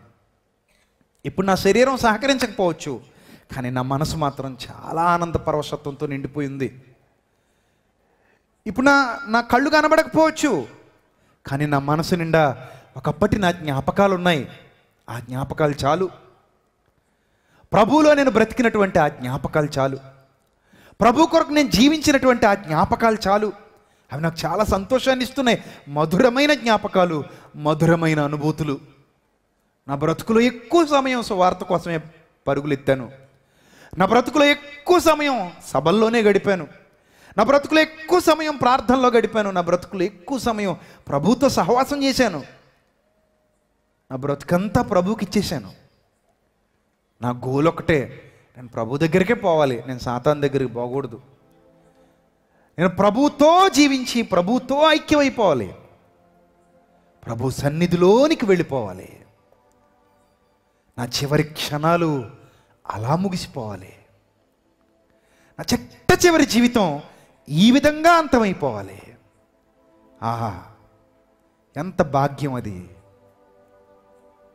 ఇప్పుడు నా శరీరం సహకరించకపోవచ్చు, కానీ నా మనసు మాత్రం చాలా ఆనంద పరవశత్వంతో నిండిపోయింది. ఇప్పుడు నా కళ్ళు కనబడకపోవచ్చు, కానీ నా మనసు నిండా ఒకప్పటి నా జ్ఞాపకాలు ఉన్నాయి. ఆ జ్ఞాపకాలు చాలు. ప్రభువులో నేను బ్రతికినటువంటి ఆ జ్ఞాపకాలు చాలు. ప్రభు కొరకు నేను జీవించినటువంటి ఆ జ్ఞాపకాలు చాలు. అవి నాకు చాలా సంతోషాన్ని ఇస్తున్నాయి. మధురమైన జ్ఞాపకాలు, మధురమైన అనుభూతులు. నా బ్రతుకులో ఎక్కువ సమయం సువార్త కోసమే పరుగులెత్తాను. నా బ్రతుకులో ఎక్కువ సమయం సభల్లోనే గడిపాను. నా బ్రతుకులో ఎక్కువ సమయం ప్రార్థనలో గడిపాను. నా బ్రతుకులో ఎక్కువ సమయం ప్రభుతో సహవాసం చేశాను. నా బ్రతుకంతా ప్రభుకి ఇచ్చేశాను. నా గోల్ ఒకటే, నేను ప్రభు దగ్గరికే పోవాలి, నేను సాతాను దగ్గరికి పోకూడదు. నేను ప్రభుతో జీవించి ప్రభుతో ఐక్యమైపోవాలి, ప్రభు సన్నిధిలోనికి వెళ్ళిపోవాలి. నా చివరి క్షణాలు అలా ముగిసిపోవాలి. నా చివరి జీవితం ఈ విధంగా అంతమైపోవాలి. ఆహా, ఎంత భాగ్యం అది,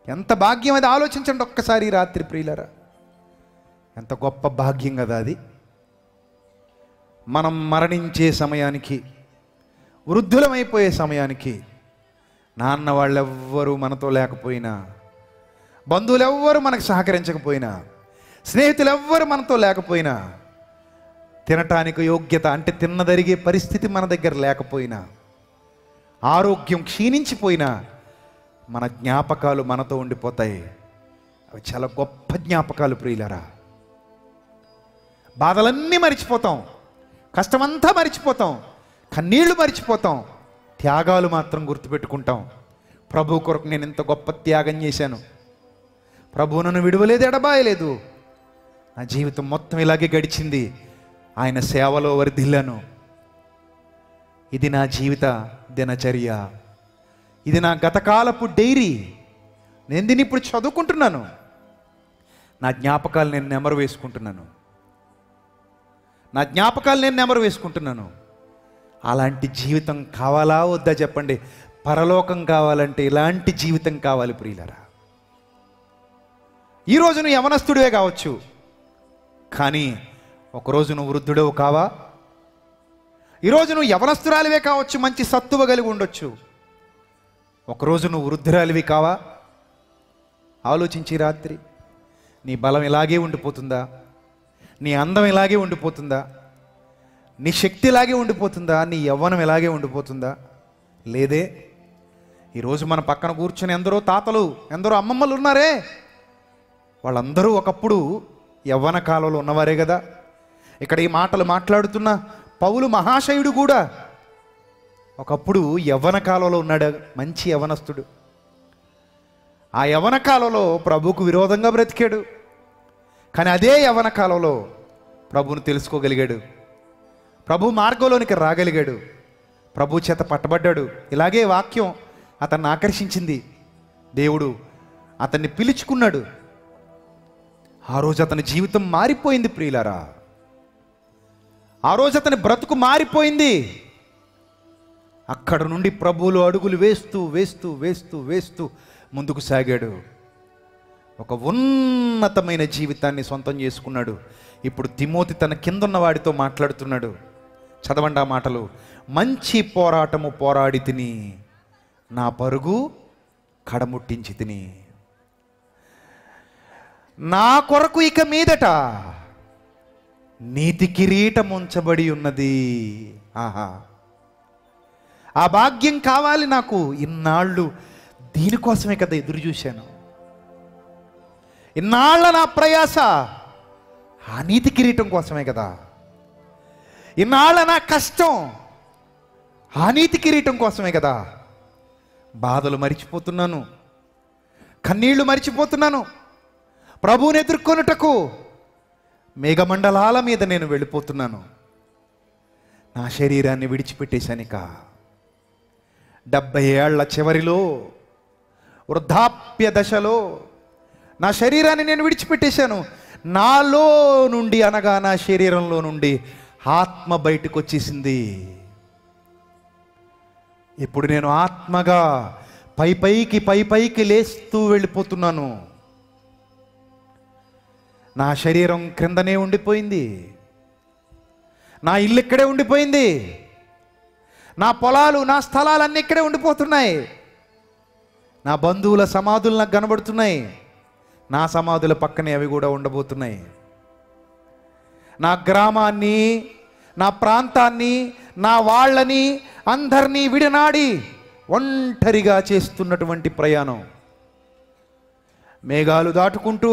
ఎంత భాగ్యం అది. ఆలోచించండి ఒక్కసారి రాత్రి ప్రియులరా, ఎంత గొప్ప భాగ్యం కదా అది. మనం మరణించే సమయానికి, వృద్ధులమైపోయే సమయానికి, నాన్న వాళ్ళెవ్వరూ మనతో లేకపోయినా, బంధువులు ఎవ్వరు మనకు సహకరించకపోయినా, స్నేహితులు ఎవ్వరు మనతో లేకపోయినా, తినటానికి యోగ్యత అంటే తిన్నదరిగే పరిస్థితి మన దగ్గర లేకపోయినా, ఆరోగ్యం క్షీణించిపోయినా, మన జ్ఞాపకాలు మనతో ఉండిపోతాయి. అవి చాలా గొప్ప జ్ఞాపకాలు ప్రియులరా. బాధలన్నీ మరిచిపోతాం, కష్టమంతా మరిచిపోతాం, కన్నీళ్లు మరిచిపోతాం, త్యాగాలు మాత్రం గుర్తుపెట్టుకుంటాం. ప్రభు కొరకు నేను ఇంత గొప్ప త్యాగం చేశాను, ప్రభువు నన్ను విడువలేదు, ఎడబాయలేదు, నా జీవితం మొత్తం ఇలాగే గడిచింది, ఆయన సేవలో వర్ధిల్లాను. ఇది నా జీవిత దినచర్య, ఇది నా గతకాలపు డైరీ. నేను దీన్ని ఇప్పుడు చదువుకుంటున్నాను, నా జ్ఞాపకాలు నేను నెమరు వేసుకుంటున్నాను, నా జ్ఞాపకాలు నేను నెమరు వేసుకుంటున్నాను. అలాంటి జీవితం కావాలా వద్దా చెప్పండి? పరలోకం కావాలంటే ఇలాంటి జీవితం కావాలి ప్రియులారా. ఈరోజు నువ్వు యవనస్తుడివే కావచ్చు, కానీ ఒకరోజు నువ్వు వృద్ధుడవు కావా? ఈరోజు నువ్వు యవనస్తురాలివే కావచ్చు, మంచి సత్తువ కలిగి ఉండొచ్చు, ఒకరోజు నువ్వు వృద్ధురాలివి కావా? ఆలోచించి రాత్రి, నీ బలం ఇలాగే ఉండిపోతుందా? నీ అందం ఇలాగే ఉండిపోతుందా? నీ శక్తి ఇలాగే ఉండిపోతుందా? నీ యవ్వనం ఇలాగే ఉండిపోతుందా? లేదే. ఈరోజు మన పక్కన కూర్చొని ఎందరో తాతలు, ఎందరో అమ్మమ్మలు ఉన్నారే, వాళ్ళందరూ ఒకప్పుడు యవ్వన కాలంలో ఉన్నవారే కదా. ఇక్కడ ఈ మాటలు మాట్లాడుతున్న పౌలు మహాశయుడు కూడా ఒకప్పుడు యవ్వన కాలంలో ఉన్నాడు, మంచి యవ్వనస్తుడు. ఆ యవ్వన కాలంలో ప్రభువుకు విరోధంగా బ్రతికాడు, కానీ అదే యవ్వన కాలంలో ప్రభువును తెలుసుకోగలిగాడు, ప్రభు మార్గంలోనికి రాగలిగాడు, ప్రభు చేత పట్టబడ్డాడు. ఇలాగే వాక్యం అతన్ని ఆకర్షించింది, దేవుడు అతన్ని పిలుచుకున్నాడు. ఆ రోజు అతని జీవితం మారిపోయింది ప్రియులారా, ఆ రోజు అతని బ్రతుకు మారిపోయింది. అక్కడ నుండి ప్రభువులో అడుగులు వేస్తూ వేస్తూ వేస్తూ వేస్తూ ముందుకు సాగాడు, ఒక ఉన్నతమైన జీవితాన్ని సొంతం చేసుకున్నాడు. ఇప్పుడు తిమోతి తన కిందున్న వాడితో మాట్లాడుతున్నాడు. చదవండి ఆ మాటలు. మంచి పోరాటము పోరాడి తిని, నా పరుగు కడముట్టించి తిని, నా కొరకు ఇక మీదట నీతి కిరీటం ఉంచబడి ఉన్నది. ఆహా, ఆ భాగ్యం కావాలి నాకు. ఇన్నాళ్ళు దీనికోసమే కదా ఎదురు చూశాను, ఇన్నాళ్ళ నా ప్రయాస ఆ నీతి కిరీటం కోసమే కదా, ఇన్నాళ్ళ నా కష్టం ఆ నీతి కిరీటం కోసమే కదా. బాధలు మరిచిపోతున్నాను, కన్నీళ్లు మరిచిపోతున్నాను, ప్రభువుని ఎదుర్కొనుటకు మేఘమండలాల మీద నేను వెళ్ళిపోతున్నాను. నా శరీరాన్ని విడిచిపెట్టేశానిక 70 ఏళ్ల చివరిలో, వృద్ధాప్య దశలో నా శరీరాన్ని నేను విడిచిపెట్టేశాను. నాలో నుండి అనగా నా శరీరంలో నుండి ఆత్మ బయటకు వచ్చేసింది. ఇప్పుడు నేను ఆత్మగా పై పైకి లేస్తూ వెళ్ళిపోతున్నాను. నా శరీరం క్రిందనే ఉండిపోయింది, నా ఇల్లు ఇక్కడే ఉండిపోయింది, నా పొలాలు నా స్థలాలన్నీ ఇక్కడే ఉండిపోతున్నాయి, నా బంధువుల సమాధులు నాకు కనబడుతున్నాయి, నా సమాధుల పక్కనే అవి కూడా ఉండబోతున్నాయి. నా గ్రామాన్ని, నా ప్రాంతాన్ని, నా వాళ్ళని అందరినీ విడనాడి ఒంటరిగా చేస్తున్నటువంటి ప్రయాణం, మేఘాలు దాటుకుంటూ,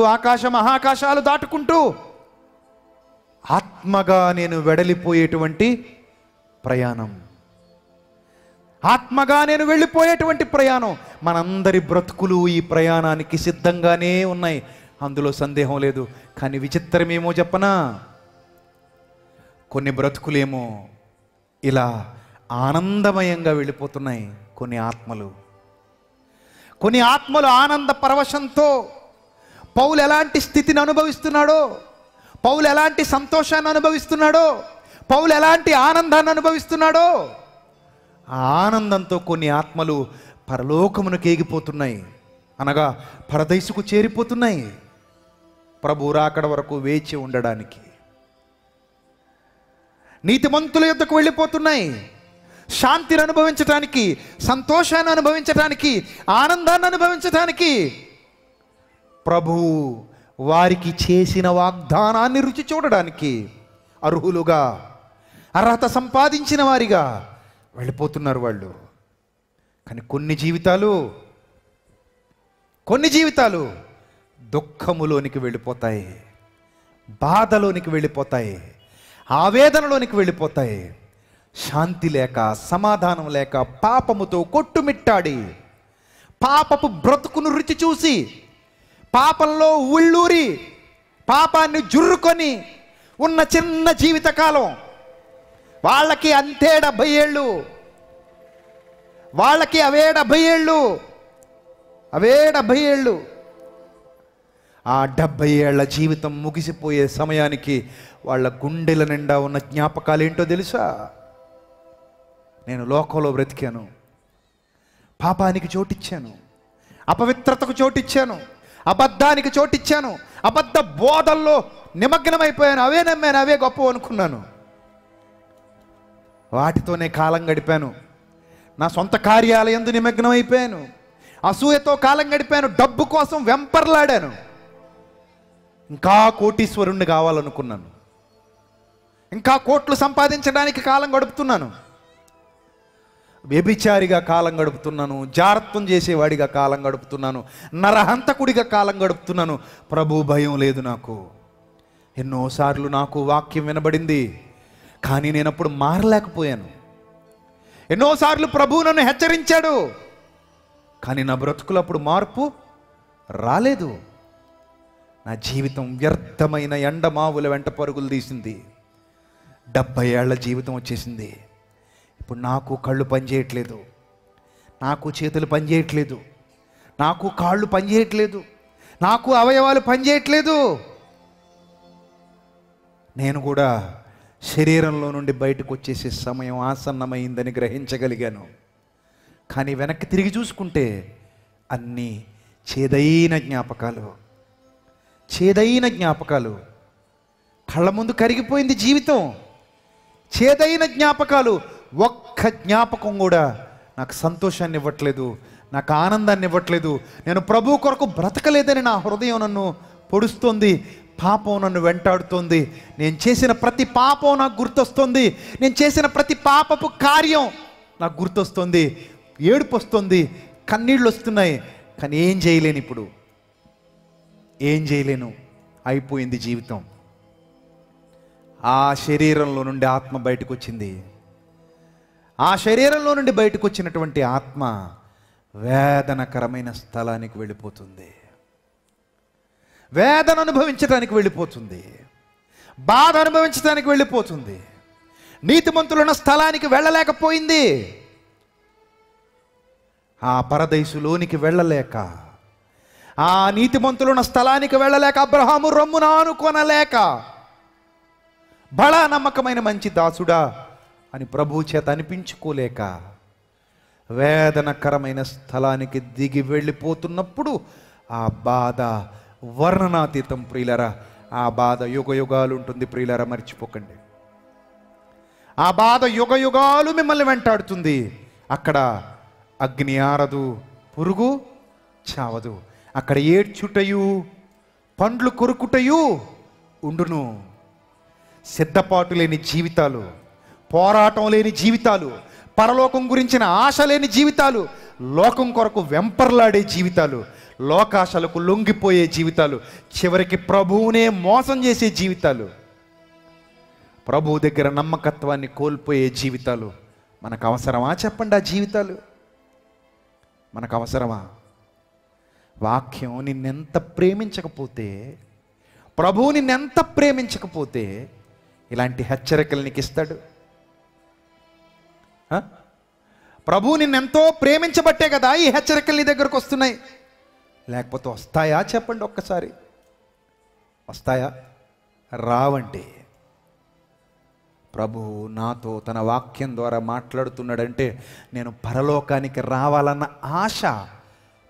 మహాకాశాలు దాటుకుంటూ ఆత్మగా నేను వెడలిపోయేటువంటి ప్రయాణం, ఆత్మగా నేను వెళ్ళిపోయేటువంటి ప్రయాణం. మనందరి బ్రతుకులు ఈ ప్రయాణానికి సిద్ధంగానే ఉన్నాయి, అందులో సందేహం లేదు. కానీ విచిత్రమేమో చెప్పనా, కొన్ని బ్రతుకులేమో ఇలా ఆనందమయంగా వెళ్ళిపోతున్నాయి. కొన్ని ఆత్మలు ఆనంద పరవశంతో పౌలు ఎలాంటి స్థితిని అనుభవిస్తున్నాడో, పౌలు ఎలాంటి సంతోషాన్ని అనుభవిస్తున్నాడో, పౌలు ఎలాంటి ఆనందాన్ని అనుభవిస్తున్నాడో, ఆ ఆనందంతో కొన్ని ఆత్మలు పరలోకమునకు ఎగిపోతున్నాయి, అనగా పరదైసుకు చేరిపోతున్నాయి, ప్రభు రాకడ వరకు వేచి ఉండడానికి. నీతిమంతుల యొద్దకు వెళ్ళిపోతున్నాయి, శాంతిని అనుభవించటానికి, సంతోషాన్ని అనుభవించటానికి, ఆనందాన్ని అనుభవించటానికి. ప్రభు వారికి చేసిన వాగ్దానాన్ని రుచి చూడడానికి అర్హులుగా, అర్హత సంపాదించిన వారిగా వెళ్ళిపోతున్నారు వాళ్ళు. కానీ కొన్ని జీవితాలు దుఃఖములోనికి వెళ్ళిపోతాయి, బాధలోనికి వెళ్ళిపోతాయి, ఆవేదనలోనికి వెళ్ళిపోతాయి. శాంతి లేక, సమాధానం లేక, పాపముతో కొట్టుమిట్టాడి, పాపపు బ్రతుకును రుచి చూసి, పాపంలో ఉళ్ళూరి, పాపాన్ని జుర్రుకొని ఉన్న చిన్న జీవితకాలం, వాళ్ళకి అంతే 70 ఏళ్ళు, వాళ్ళకి అవే 70 ఏళ్ళు, అవే 70 ఏళ్ళు. ఆ 70 ఏళ్ల జీవితం ముగిసిపోయే సమయానికి వాళ్ళ గుండెల నిండా ఉన్న జ్ఞాపకాలు ఏంటో తెలుసా? నేను లోకంలో బ్రతికాను, పాపానికి చోటిచ్చాను, అపవిత్రతకు చోటిచ్చాను, అబద్ధానికి చోటిచ్చాను, అబద్ధ బోధల్లో నిమగ్నమైపోయాను, అవే నమ్మాను, అవే గొప్ప అనుకున్నాను, వాటితోనే కాలం గడిపాను, నా సొంత కార్యాలయందు నిమగ్నమైపోయాను, అసూయతో కాలం గడిపాను, డబ్బు కోసం వెంపర్లాడాను, ఇంకా కోటీశ్వరుణ్ణి కావాలనుకున్నాను, ఇంకా కోట్లు సంపాదించడానికి కాలం గడుపుతున్నాను, వ్యభిచారిగా కాలం గడుపుతున్నాను, జారత్వం చేసేవాడిగా కాలం గడుపుతున్నాను, నరహంతకుడిగా కాలం గడుపుతున్నాను. ప్రభు భయం లేదు నాకు. ఎన్నోసార్లు నాకు వాక్యం వినబడింది, కానీ నేను అప్పుడు మారలేకపోయాను. ఎన్నోసార్లు ప్రభు నన్ను హెచ్చరించాడు, కానీ నా బ్రతుకులు అప్పుడు మార్పు రాలేదు. నా జీవితం వ్యర్థమైన ఎండమావుల వెంట పరుగులు తీసింది. 70 ఏళ్ల జీవితం వచ్చేసింది. ఇప్పుడు నాకు కళ్ళు పనిచేయట్లేదు, నాకు చేతులు పనిచేయట్లేదు, నాకు కాళ్ళు పనిచేయట్లేదు, నాకు అవయవాలు పనిచేయట్లేదు. నేను కూడా శరీరంలో నుండి బయటకు వచ్చేసే సమయం ఆసన్నమైందని గ్రహించగలిగాను. కానీ వెనక్కి తిరిగి చూసుకుంటే అన్నీ చేదైన జ్ఞాపకాలు, చేదైన జ్ఞాపకాలు. కళ్ళ ముందు కరిగిపోయింది జీవితం, చేదైన జ్ఞాపకాలు. ఒక్క జ్ఞాపకం కూడా నాకు సంతోషాన్ని ఇవ్వట్లేదు, నాకు ఆనందాన్ని ఇవ్వట్లేదు. నేను ప్రభు కొరకు బ్రతకలేదని నా హృదయం నన్ను పొడుస్తోంది, పాపం నన్ను వెంటాడుతోంది. నేను చేసిన ప్రతి పాపం నాకు గుర్తొస్తుంది, నేను చేసిన ప్రతి పాపపు కార్యం నాకు గుర్తొస్తుంది, ఏడుపు వస్తుంది, కన్నీళ్ళు వస్తున్నాయి. కానీ ఏం చేయలేను, ఇప్పుడు ఏం చేయలేను, అయిపోయింది జీవితం. ఆ శరీరంలో నుండి ఆత్మ బయటకు వచ్చింది. ఆ శరీరంలో నుండి బయటకు వచ్చినటువంటి ఆత్మ వేదనకరమైన స్థలానికి వెళ్ళిపోతుంది, వేదన అనుభవించడానికి వెళ్ళిపోతుంది, బాధ అనుభవించడానికి వెళ్ళిపోతుంది. నీతిమంతులున్న స్థలానికి వెళ్ళలేకపోయింది. ఆ పరదైసులోనికి వెళ్ళలేక, ఆ నీతిమంతులున్న స్థలానికి వెళ్ళలేక, అబ్రహాము రొమ్మున ఆనుకొనలేక, బడా నమ్మకమైన మంచి దాసుడా అని ప్రభు చేత అనిపించుకోలేక, వేదనకరమైన స్థలానికి దిగి వెళ్ళిపోతున్నప్పుడు ఆ బాధ వర్ణనాతీతం ప్రియులరా. ఆ బాధ యుగ యుగాలు ఉంటుంది ప్రియులరా, మర్చిపోకండి. ఆ బాధ యుగ యుగాలు మిమ్మల్ని వెంటాడుతుంది. అక్కడ అగ్ని ఆరదు, పురుగు చావదు. అక్కడ ఏడ్చుటయు పండ్లు కొరుకుటయు ఉండును. సిద్ధపాటు లేని జీవితాలు, పోరాటం లేని జీవితాలు, పరలోకం గురించిన ఆశ లేని జీవితాలు, లోకం కొరకు వెంపర్లాడే జీవితాలు, లోకాశలకు లొంగిపోయే జీవితాలు, చివరికి ప్రభువునే మోసం చేసే జీవితాలు, ప్రభువు దగ్గర నమ్మకత్వాన్ని కోల్పోయే జీవితాలు మనకు అవసరమా? చెప్పండి. ఆ జీవితాలు మనకు అవసరమా? వాక్యం నిన్నెంత ప్రేమించకపోతే, ప్రభువు నిన్నెంత ప్రేమించకపోతే ఇలాంటి హెచ్చరికలు నీకు ఇస్తాడు? ప్రభువు నిన్నెంతో ప్రేమించబట్టే కదా ఈ హెచ్చరికలు నీ దగ్గరకు వస్తున్నాయి. లేకపోతే వస్తాయా? చెప్పండి ఒక్కసారి. వస్తాయా? రావండి. ప్రభు నాతో తన వాక్యం ద్వారా మాట్లాడుతున్నాడంటే నేను పరలోకానికి రావాలన్న ఆశ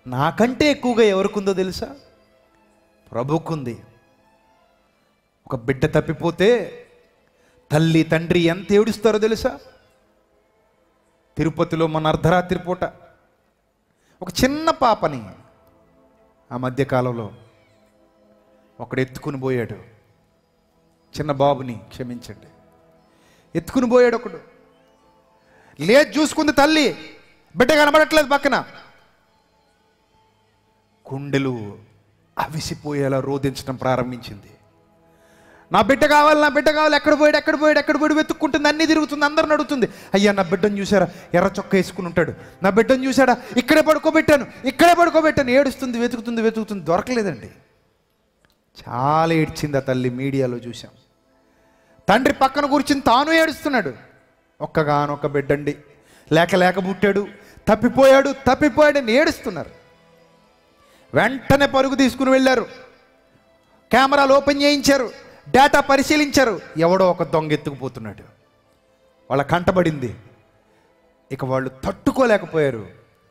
నాకంటే ఎక్కువగా ఎవరికుందో తెలుసా? ప్రభుకుంది. ఒక బిడ్డ తప్పిపోతే తల్లి తండ్రి ఎంత ఏడుస్తారో తెలుసా? తిరుపతిలో మన అర్ధరాత్రి పూట ఒక చిన్న పాపని ఆ మధ్యకాలంలో ఒకడు ఎత్తుకుని పోయాడు. చిన్న బాబుని, క్షమించండి, ఎత్తుకుని పోయాడు ఒకడు. లేదు చూసుకుంది తల్లి, బిడ్డ కనబడట్లేదు పక్కన. గుండెలు అవిసిపోయేలా రోధించడం ప్రారంభించింది. నా బిడ్డ కావాలి, నా బిడ్డ కావాలి, ఎక్కడ పోయాడు, ఎక్కడ పోయాడు, ఎక్కడ పోయాడు వెతుక్కుంటుంది, అన్నీ తిరుగుతుంది, అందరిని అడుగుతుంది. అయ్యా నా బిడ్డను చూసారా, ఎర్ర చొక్కా వేసుకుని ఉంటాడు, నా బిడ్డను చూసాడా, ఇక్కడే పడుకోబెట్టాను, ఇక్కడే పడుకోబెట్టాను. ఏడుస్తుంది, వెతుకుతుంది, వెతుకుతుంది, దొరకలేదండి. చాలా ఏడ్చింది ఆ తల్లి, మీడియాలో చూసాం. తండ్రి పక్కన కూర్చుని తాను ఏడుస్తున్నాడు. ఒక్కగానొక్క బిడ్డండి, లేక పుట్టాడు, తప్పిపోయాడని ఏడుస్తున్నారు. వెంటనే పరుగు తీసుకుని వెళ్ళారు, కెమెరాలు ఓపెన్ చేయించారు, డేటా పరిశీలించారు. ఎవడో ఒక దొంగ ఎత్తుకుపోతున్నాడు. వాళ్ళ కంటబడింది. ఇక వాళ్ళు తట్టుకోలేకపోయారు.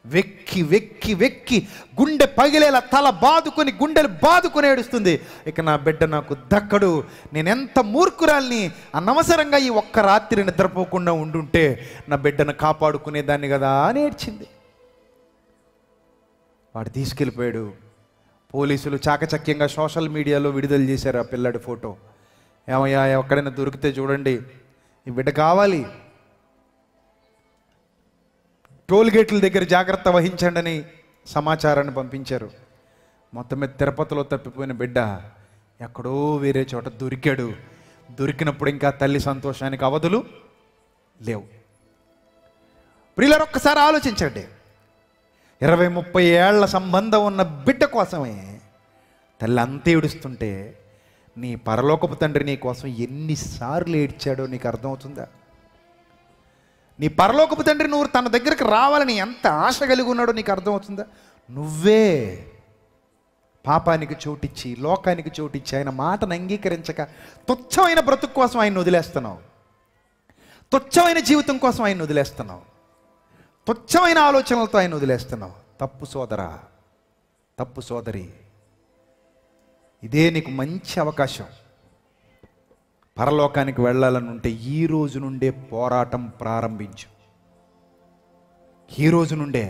వెక్కి గుండె పగిలేలా తల బాదుకొని, గుండెలు బాదుకొని ఏడుస్తుంది. ఇక నా బిడ్డ నాకు దక్కడు, నేనెంత మూర్ఖురాల్ని, అనవసరంగా ఈ ఒక్క రాత్రి నిద్రపోకుండా ఉండుంటే నా బిడ్డను కాపాడుకునేదాన్ని కదా అని ఏడ్చింది. వాడు తీసుకెళ్ళిపోయాడు. పోలీసులు చాకచక్యంగా సోషల్ మీడియాలో విడుదల చేశారు ఆ పిల్లాడి ఫోటో. ఏమయ్యా, ఎక్కడైనా దొరికితే చూడండి, ఈ బిడ్డ కావాలి, టోల్ గేట్ల దగ్గర జాగ్రత్త వహించండి అని సమాచారాన్ని పంపించారు. మొత్తం మీద తిరుపతిలో తప్పిపోయిన బిడ్డ ఎక్కడో వేరే చోట దొరికాడు. దొరికినప్పుడు ఇంకా తల్లి సంతోషానికి అవధులు లేవు. ప్రియులారా, ఒక్కసారి ఆలోచించండి. 20-30 ఏళ్ల సంబంధం ఉన్న బిడ్డ కోసమే తల్లి అంత ఏడుస్తుంటే, నీ పరలోకపు తండ్రి నీ కోసం ఎన్నిసార్లు ఏడ్చాడో నీకు అర్థమవుతుందా? నీ పరలోకపు తండ్రి నువ్వు తన దగ్గరికి రావాలని ఎంత ఆశ కలిగి ఉన్నాడో నీకు అర్థమవుతుందా? నువ్వే పాపానికి చోటిచ్చి, లోకానికి చోటిచ్చి, ఆయన మాటను అంగీకరించక తుచ్చమైన బ్రతుకు కోసం ఆయన వదిలేస్తున్నావు. తుచ్చమైన జీవితం కోసం ఆయన వదిలేస్తున్నావు. తుచ్చమైన ఆలోచనలతో ఆయన వదిలేస్తున్నావు. తప్పు సోదరా, తప్పు సోదరి. ఇదే నీకు మంచి అవకాశం. పరలోకానికి వెళ్ళాలనుంటే ఈ రోజు నుండే పోరాటం ప్రారంభించు. ఈ రోజు నుండే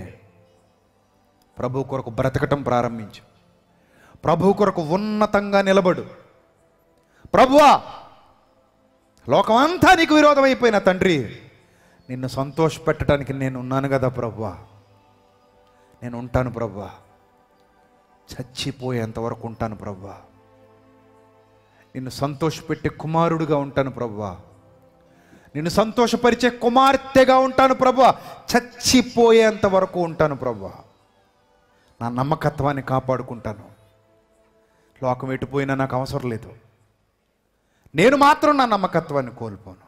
ప్రభు కొరకు బ్రతకటం ప్రారంభించు. ప్రభు కొరకు ఉన్నతంగా నిలబడు. ప్రభువా, లోకమంతా నీకు విరోధమైపోయిన తండ్రి, నిన్ను సంతోషపెట్టడానికి నేను ఉన్నాను కదా ప్రభువా, నేను ఉంటాను ప్రభువా, చచ్చిపోయేంతవరకు ఉంటాను ప్రభువా, నిన్ను సంతోషపెట్టే కుమారుడుగా ఉంటాను ప్రభువా, నిన్ను సంతోషపరిచే కుమార్తెగా ఉంటాను ప్రభువా, చచ్చిపోయేంత వరకు ఉంటాను ప్రభువా, నా నమ్మకత్వాన్ని కాపాడుకుంటాను. లోకం ఎటుపోయినా నాకు అవసరం లేదు, నేను మాత్రం నా నమ్మకత్వాన్ని కోల్పోను.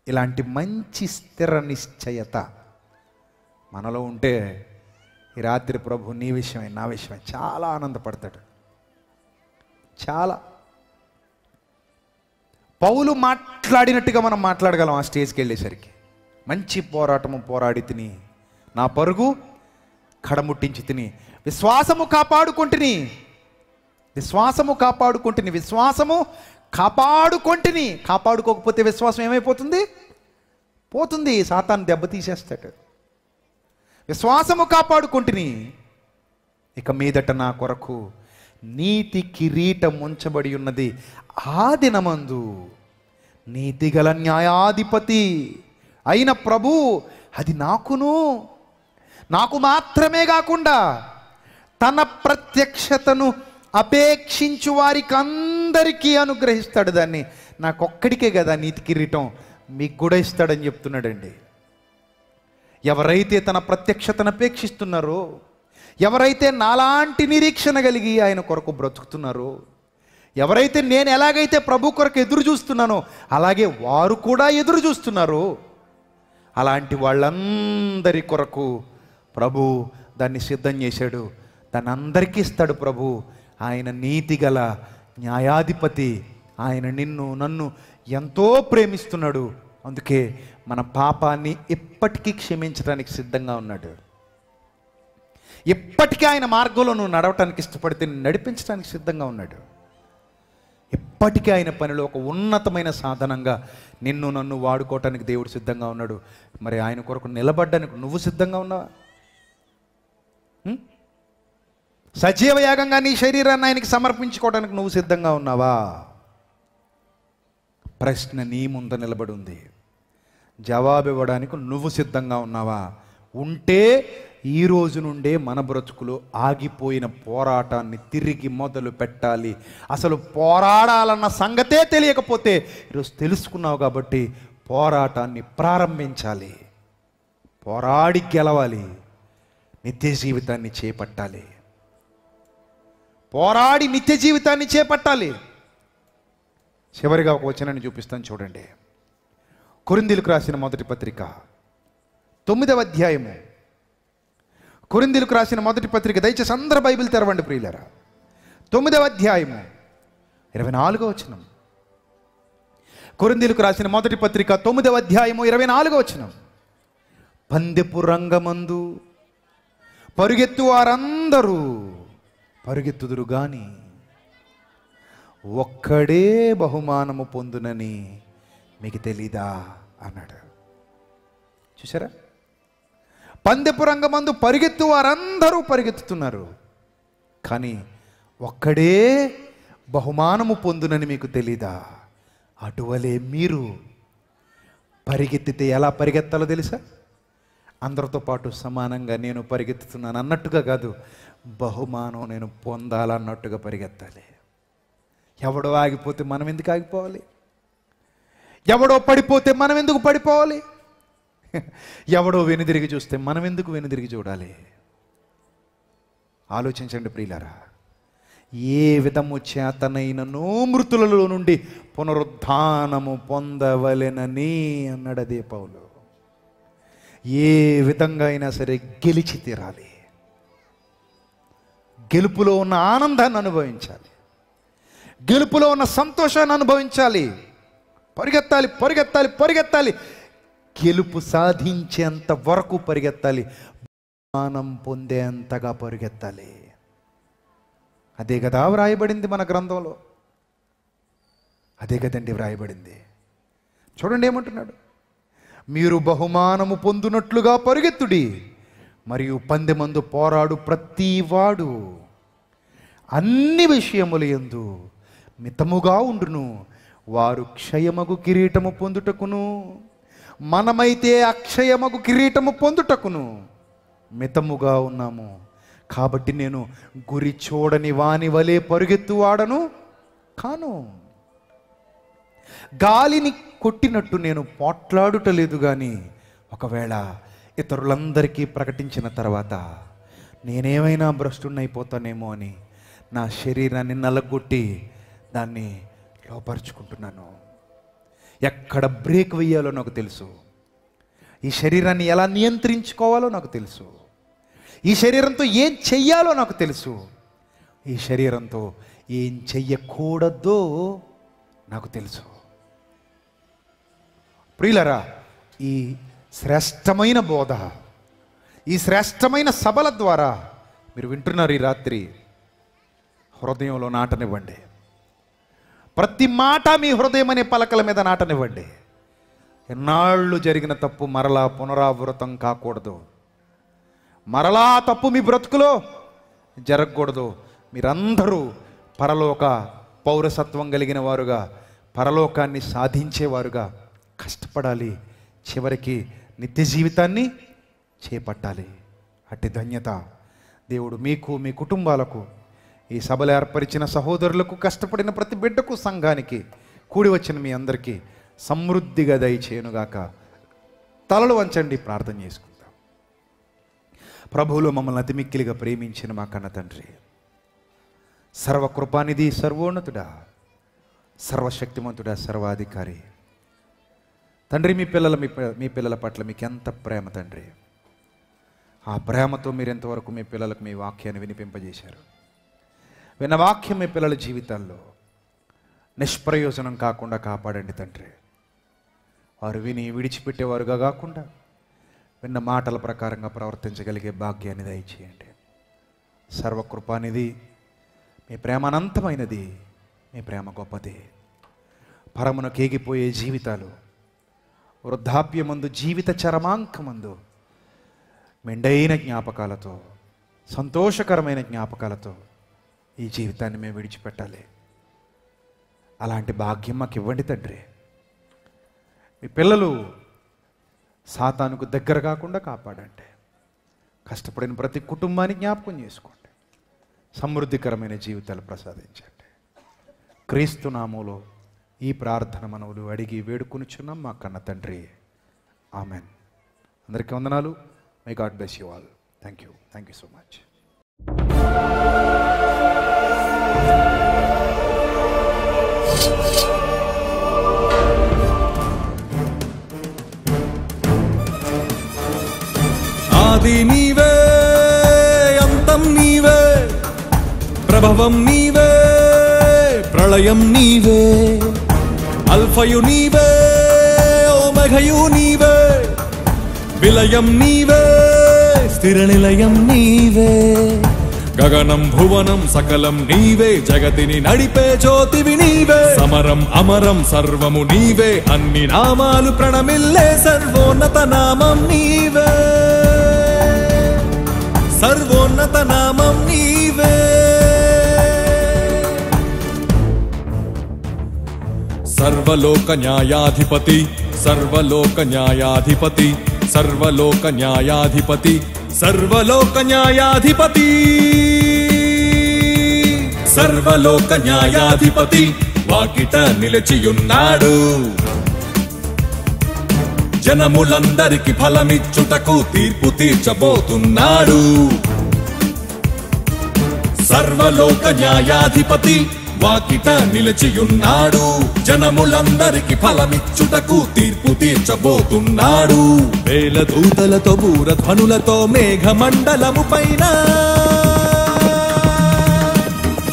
ఇలాంటి మంచి స్థిర నిశ్చయత మనలో ఉంటే ఈ రాత్రి ప్రభు నీ విషయమై నా విషయమై చాలా ఆనందపడతాడు. చాలా. పౌలు మాట్లాడినట్టుగా మనం మాట్లాడగలం ఆ స్టేజ్కి వెళ్ళేసరికి. మంచి పోరాటము పోరాడి తిని, నా పరుగు కడముట్టించి తిని, విశ్వాసము కాపాడుకుంటుని, విశ్వాసము కాపాడుకుంటుని. కాపాడుకోకపోతే విశ్వాసం ఏమైపోతుంది? పోతుంది. సాతాను దెబ్బతీసేస్తాడు. విశ్వాసము కాపాడుకుంటుని, ఇక మీదట నా కొరకు నీతి కిరీటం ఉంచబడి ఉన్నది. ఆ దినమందు నీతిగల న్యాయాధిపతి అయిన ప్రభు అది నాకు మాత్రమే కాకుండా తన ప్రత్యక్షతను అపేక్షించు వారికి అందరికీ అనుగ్రహిస్తాడు. దాన్ని నాకొక్కడికే కదా నీతి కిరీటం, మీకు కూడా ఇస్తాడని చెప్తున్నాడండి. ఎవరైతే తన ప్రత్యక్షతను అపేక్షిస్తున్నారో, ఎవరైతే నాలాంటి నిరీక్షణ కలిగి ఆయన కొరకు బ్రతుకుతున్నారో, ఎవరైతే నేను ఎలాగైతే ప్రభు కొరకు ఎదురు చూస్తున్నానో అలాగే వారు కూడా ఎదురు చూస్తున్నారో, అలాంటి వాళ్ళందరి కొరకు ప్రభు దాన్ని సిద్ధం చేశాడు. దాన్ని అందరికీ ఇస్తాడు ప్రభు. ఆయన నీతిగల న్యాయాధిపతి. ఆయన నిన్ను నన్ను ఎంతో ప్రేమిస్తున్నాడు. అందుకే మన పాపాన్ని ఎప్పటికీ క్షమించడానికి సిద్ధంగా ఉన్నాడు. ఎప్పటికీ ఆయన మార్గంలో నువ్వు నడవటానికి ఇష్టపడితే నడిపించడానికి సిద్ధంగా ఉన్నాడు. ఎప్పటికీ ఆయన పనిలో ఒక ఉన్నతమైన సాధనంగా నిన్ను నన్ను వాడుకోవటానికి దేవుడు సిద్ధంగా ఉన్నాడు. మరి ఆయన కొరకు నిలబడ్డానికి నువ్వు సిద్ధంగా ఉన్నావా? సజీవ యాగంగా నీ శరీరాన్ని ఆయనకి సమర్పించుకోవడానికి నువ్వు సిద్ధంగా ఉన్నావా? ప్రశ్న నీ ముందు నిలబడి ఉంది. జవాబు ఇవ్వడానికి నువ్వు సిద్ధంగా ఉన్నావా? ఉంటే ఈ రోజు నుండే మన బ్రతుకులో ఆగిపోయిన పోరాటాన్ని తిరిగి మొదలు పెట్టాలి. అసలు పోరాడాలన్న సంగతే తెలియకపోతే ఈరోజు తెలుసుకున్నావు కాబట్టి పోరాటాన్ని ప్రారంభించాలి. పోరాడి గెలవాలి. నిత్య జీవితాన్ని చేపట్టాలి. పోరాడి నిత్య జీవితాన్ని చేపట్టాలి. చివరిగా ఒక వచనాన్ని చూపిస్తాను చూడండి. కొరింథీయులకు రాసిన మొదటి పత్రిక 9వ అధ్యాయము. కొరింథీయులకు రాసిన మొదటి పత్రిక, దయచేసి అందరూ బైబిల్ తెరవండి ప్రియులారా. 9వ అధ్యాయము 24వ వచనం. కొరింథీయులకు రాసిన మొదటి పత్రిక 9వ అధ్యాయము 24వ వచనం. పందెపు రంగమందు పరుగెత్తు వారందరూ పరుగెత్తుదురు గాని ఒక్కడే బహుమానము పొందునని మీకు తెలీదా అన్నాడు. చూసారా? పందెపు రంగమందు పరిగెత్తు వారందరూ పరిగెత్తుతున్నారు, కానీ ఒక్కడే బహుమానము పొందునని మీకు తెలీదా? అటువలే మీరు పరిగెత్తితే ఎలా పరిగెత్తాలో తెలుసా? అందరితో పాటు సమానంగా నేను పరిగెత్తుతున్నాను అన్నట్టుగా కాదు, బహుమానం నేను పొందాలన్నట్టుగా పరిగెత్తాలి. ఎవడో ఆగిపోతే మనం ఎందుకు ఆగిపోవాలి? ఎవడో పడిపోతే మనం ఎందుకు పడిపోవాలి? ఎవడో వెనుదిరిగి చూస్తే మనం ఎందుకు వెనుదిరిగి చూడాలి? ఆలోచించండి ప్రియులారా. ఏ విధము చేతనైనను మృతులలో నుండి పునరుద్ధానము పొందవలెనని అన్నాడు అదే పౌలు. ఏ విధంగా అయినా సరే గెలిచి తీరాలి. గెలుపులో ఉన్న ఆనందాన్ని అనుభవించాలి, గెలుపులో ఉన్న సంతోషాన్ని అనుభవించాలి. పరిగెత్తాలి పరిగెత్తాలి పరిగెత్తాలి, గెలుపు సాధించేంత వరకు పరిగెత్తాలి, బహుమానం పొందేంతగా పరిగెత్తాలి. అదే కదా వ్రాయబడింది మన గ్రంథంలో, అదే కదండి వ్రాయబడింది. చూడండి ఏమంటున్నాడు, మీరు బహుమానము పొందునట్లుగా పరిగెత్తుడి, మరియు పందెమందు పోరాడు ప్రతివాడు అన్ని విషయముల యందు మితముగా ఉండును, వారు క్షయమగు కిరీటము పొందుటకును, మనమైతే అక్షయమగు కిరీటము పొందుటకును మితముగా ఉన్నాము. కాబట్టి నేను గురి చూడని వాని వలె పరుగెత్తువాడను కాను, గాలిని కొట్టినట్టు నేను పోట్లాడుటలేదు. కానీ ఒకవేళ ఇతరులందరికీ ప్రకటించిన తర్వాత నేనేమైనా భ్రష్టున్నైపోతానేమో అని నా శరీరాన్ని నలగొట్టి దాన్ని లోపరుచుకుంటున్నాను. ఎక్కడ బ్రేక్ వేయాలో నాకు తెలుసు, ఈ శరీరాన్ని ఎలా నియంత్రించుకోవాలో నాకు తెలుసు, ఈ శరీరంతో ఏం చెయ్యాలో నాకు తెలుసు, ఈ శరీరంతో ఏం చెయ్యకూడదో నాకు తెలుసు. ప్రియులరా, ఈ శ్రేష్టమైన బోధ, ఈ శ్రేష్టమైన సభల ద్వారా మీరు వింటున్నారు. ఈ రాత్రి హృదయంలో నాటనివ్వండి. ప్రతి మాట మీ హృదయం అనే పలకల మీద నాటనివ్వండి. ఎన్నాళ్ళు జరిగిన తప్పు మరలా పునరావృతం కాకూడదు, మరలా తప్పు మీ బ్రతుకులో జరగకూడదు. మీరందరూ పరలోక పౌరసత్వం కలిగిన వారుగా, పరలోకాన్ని సాధించేవారుగా కష్టపడాలి, చివరికి నిత్య జీవితాన్ని చేపట్టాలి. అట్టి ధన్యత దేవుడు మీకు, మీ కుటుంబాలకు, ఈ సభలు ఏర్పరిచిన సహోదరులకు, కష్టపడిన ప్రతి బిడ్డకు, సంఘానికి, కూడి వచ్చిన మీ అందరికీ సమృద్ధిగా దయచేయునుగాక. తలలు వంచండి, ప్రార్థన చేసుకుందాం. ప్రభువులో మమ్మల్ని అతి మిక్కిలిగా ప్రేమించిన మా కన్న తండ్రి, సర్వకృపానిధి, సర్వోన్నతుడా, సర్వశక్తిమంతుడా, సర్వాధికారి తండ్రి, మీ పిల్లల పట్ల మీకు ఎంత ప్రేమ తండ్రి. ఆ ప్రేమతో మీరు ఎంతవరకు మీ పిల్లలకు మీ వాక్యాన్ని వినిపింపజేశారు. విన్న వాక్యం మీ పిల్లల జీవితాల్లో నిష్ప్రయోజనం కాకుండా కాపాడండి తండ్రి. వారు విని విడిచిపెట్టేవారుగా కాకుండా విన్న మాటల ప్రకారంగా ప్రవర్తించగలిగే భాగ్యాన్ని దయచేయండి. సర్వకృపానిది, మీ ప్రేమ అనంతమైనది, మీ ప్రేమ గొప్పది. పరమునకు ఏగిపోయే జీవితాలు, వృద్ధాప్యమందు, జీవిత చరమాంకమందు మెండైన జ్ఞాపకాలతో, సంతోషకరమైన జ్ఞాపకాలతో ఈ జీవితాన్ని మేము విడిచిపెట్టాలి. అలాంటి భాగ్యం మాకు ఇవ్వండి తండ్రి. మీ పిల్లలు సాతానుకు దగ్గర కాకుండా కాపాడండి. కష్టపడిన ప్రతి కుటుంబాన్ని జ్ఞాపకం చేసుకోండి. సమృద్ధికరమైన జీవితాలు ప్రసాదించండి. క్రీస్తు నామములో ఈ ప్రార్థన మనవులు అడిగి వేడుకొనుచున్నాం మా కన్న తండ్రి. ఆమెన్. అందరికీ వందనాలు. May God bless you all. Thank you so much. ఆది నీవే, అంతం నీవే, ప్రభవం నీవే, ప్రళయం నీవే, అల్ఫయు నీవే, ఓమఘయు నీవే, విలయం నీవే, స్థిర నిలయం నీవే, గగనం భువనం సకలం నీవే, జగతిని నడిపే జ్యోతివి నీవే, సమరం అమరం సర్వము నీవే, అన్ని నామాలు ప్రణమిల్లే సర్వోన్నత నామం నీవే, సర్వోన్నత నామం నీవే. సర్వలోక న్యాయాధిపతి, సర్వలోక న్యాయాధిపతి, సర్వలోక న్యాయాధిపతి, సర్వలోక న్యాయాధిపతి, సర్వలోక న్యాయాధిపతి వాకిట నిలిచియున్నాడు, జనములందరికి ఫలమిచ్చుటకు తీర్పు తీర్చబోతున్నాడు. సర్వలోక న్యాయాధిపతి వాకిట నిలిచియున్నాడు, జనములందరికి ఫలమిచ్చుటకు తీర్పు తీర్చబోతున్నాడు. వేల దూతలతో బూరధ్వనులతో మేఘమండలము పైన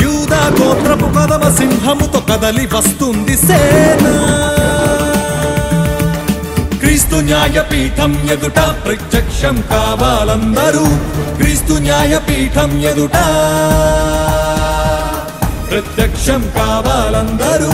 యూదా గోత్రపు కదమ సింహముతో కదలి వస్తుంది సేన. క్రీస్తు న్యాయపీఠం ఎదుట ప్రత్యక్షం కావాలందరూ, క్రీస్తు న్యాయపీఠం ఎదుట ప్రత్యక్షం కావాలందరూ.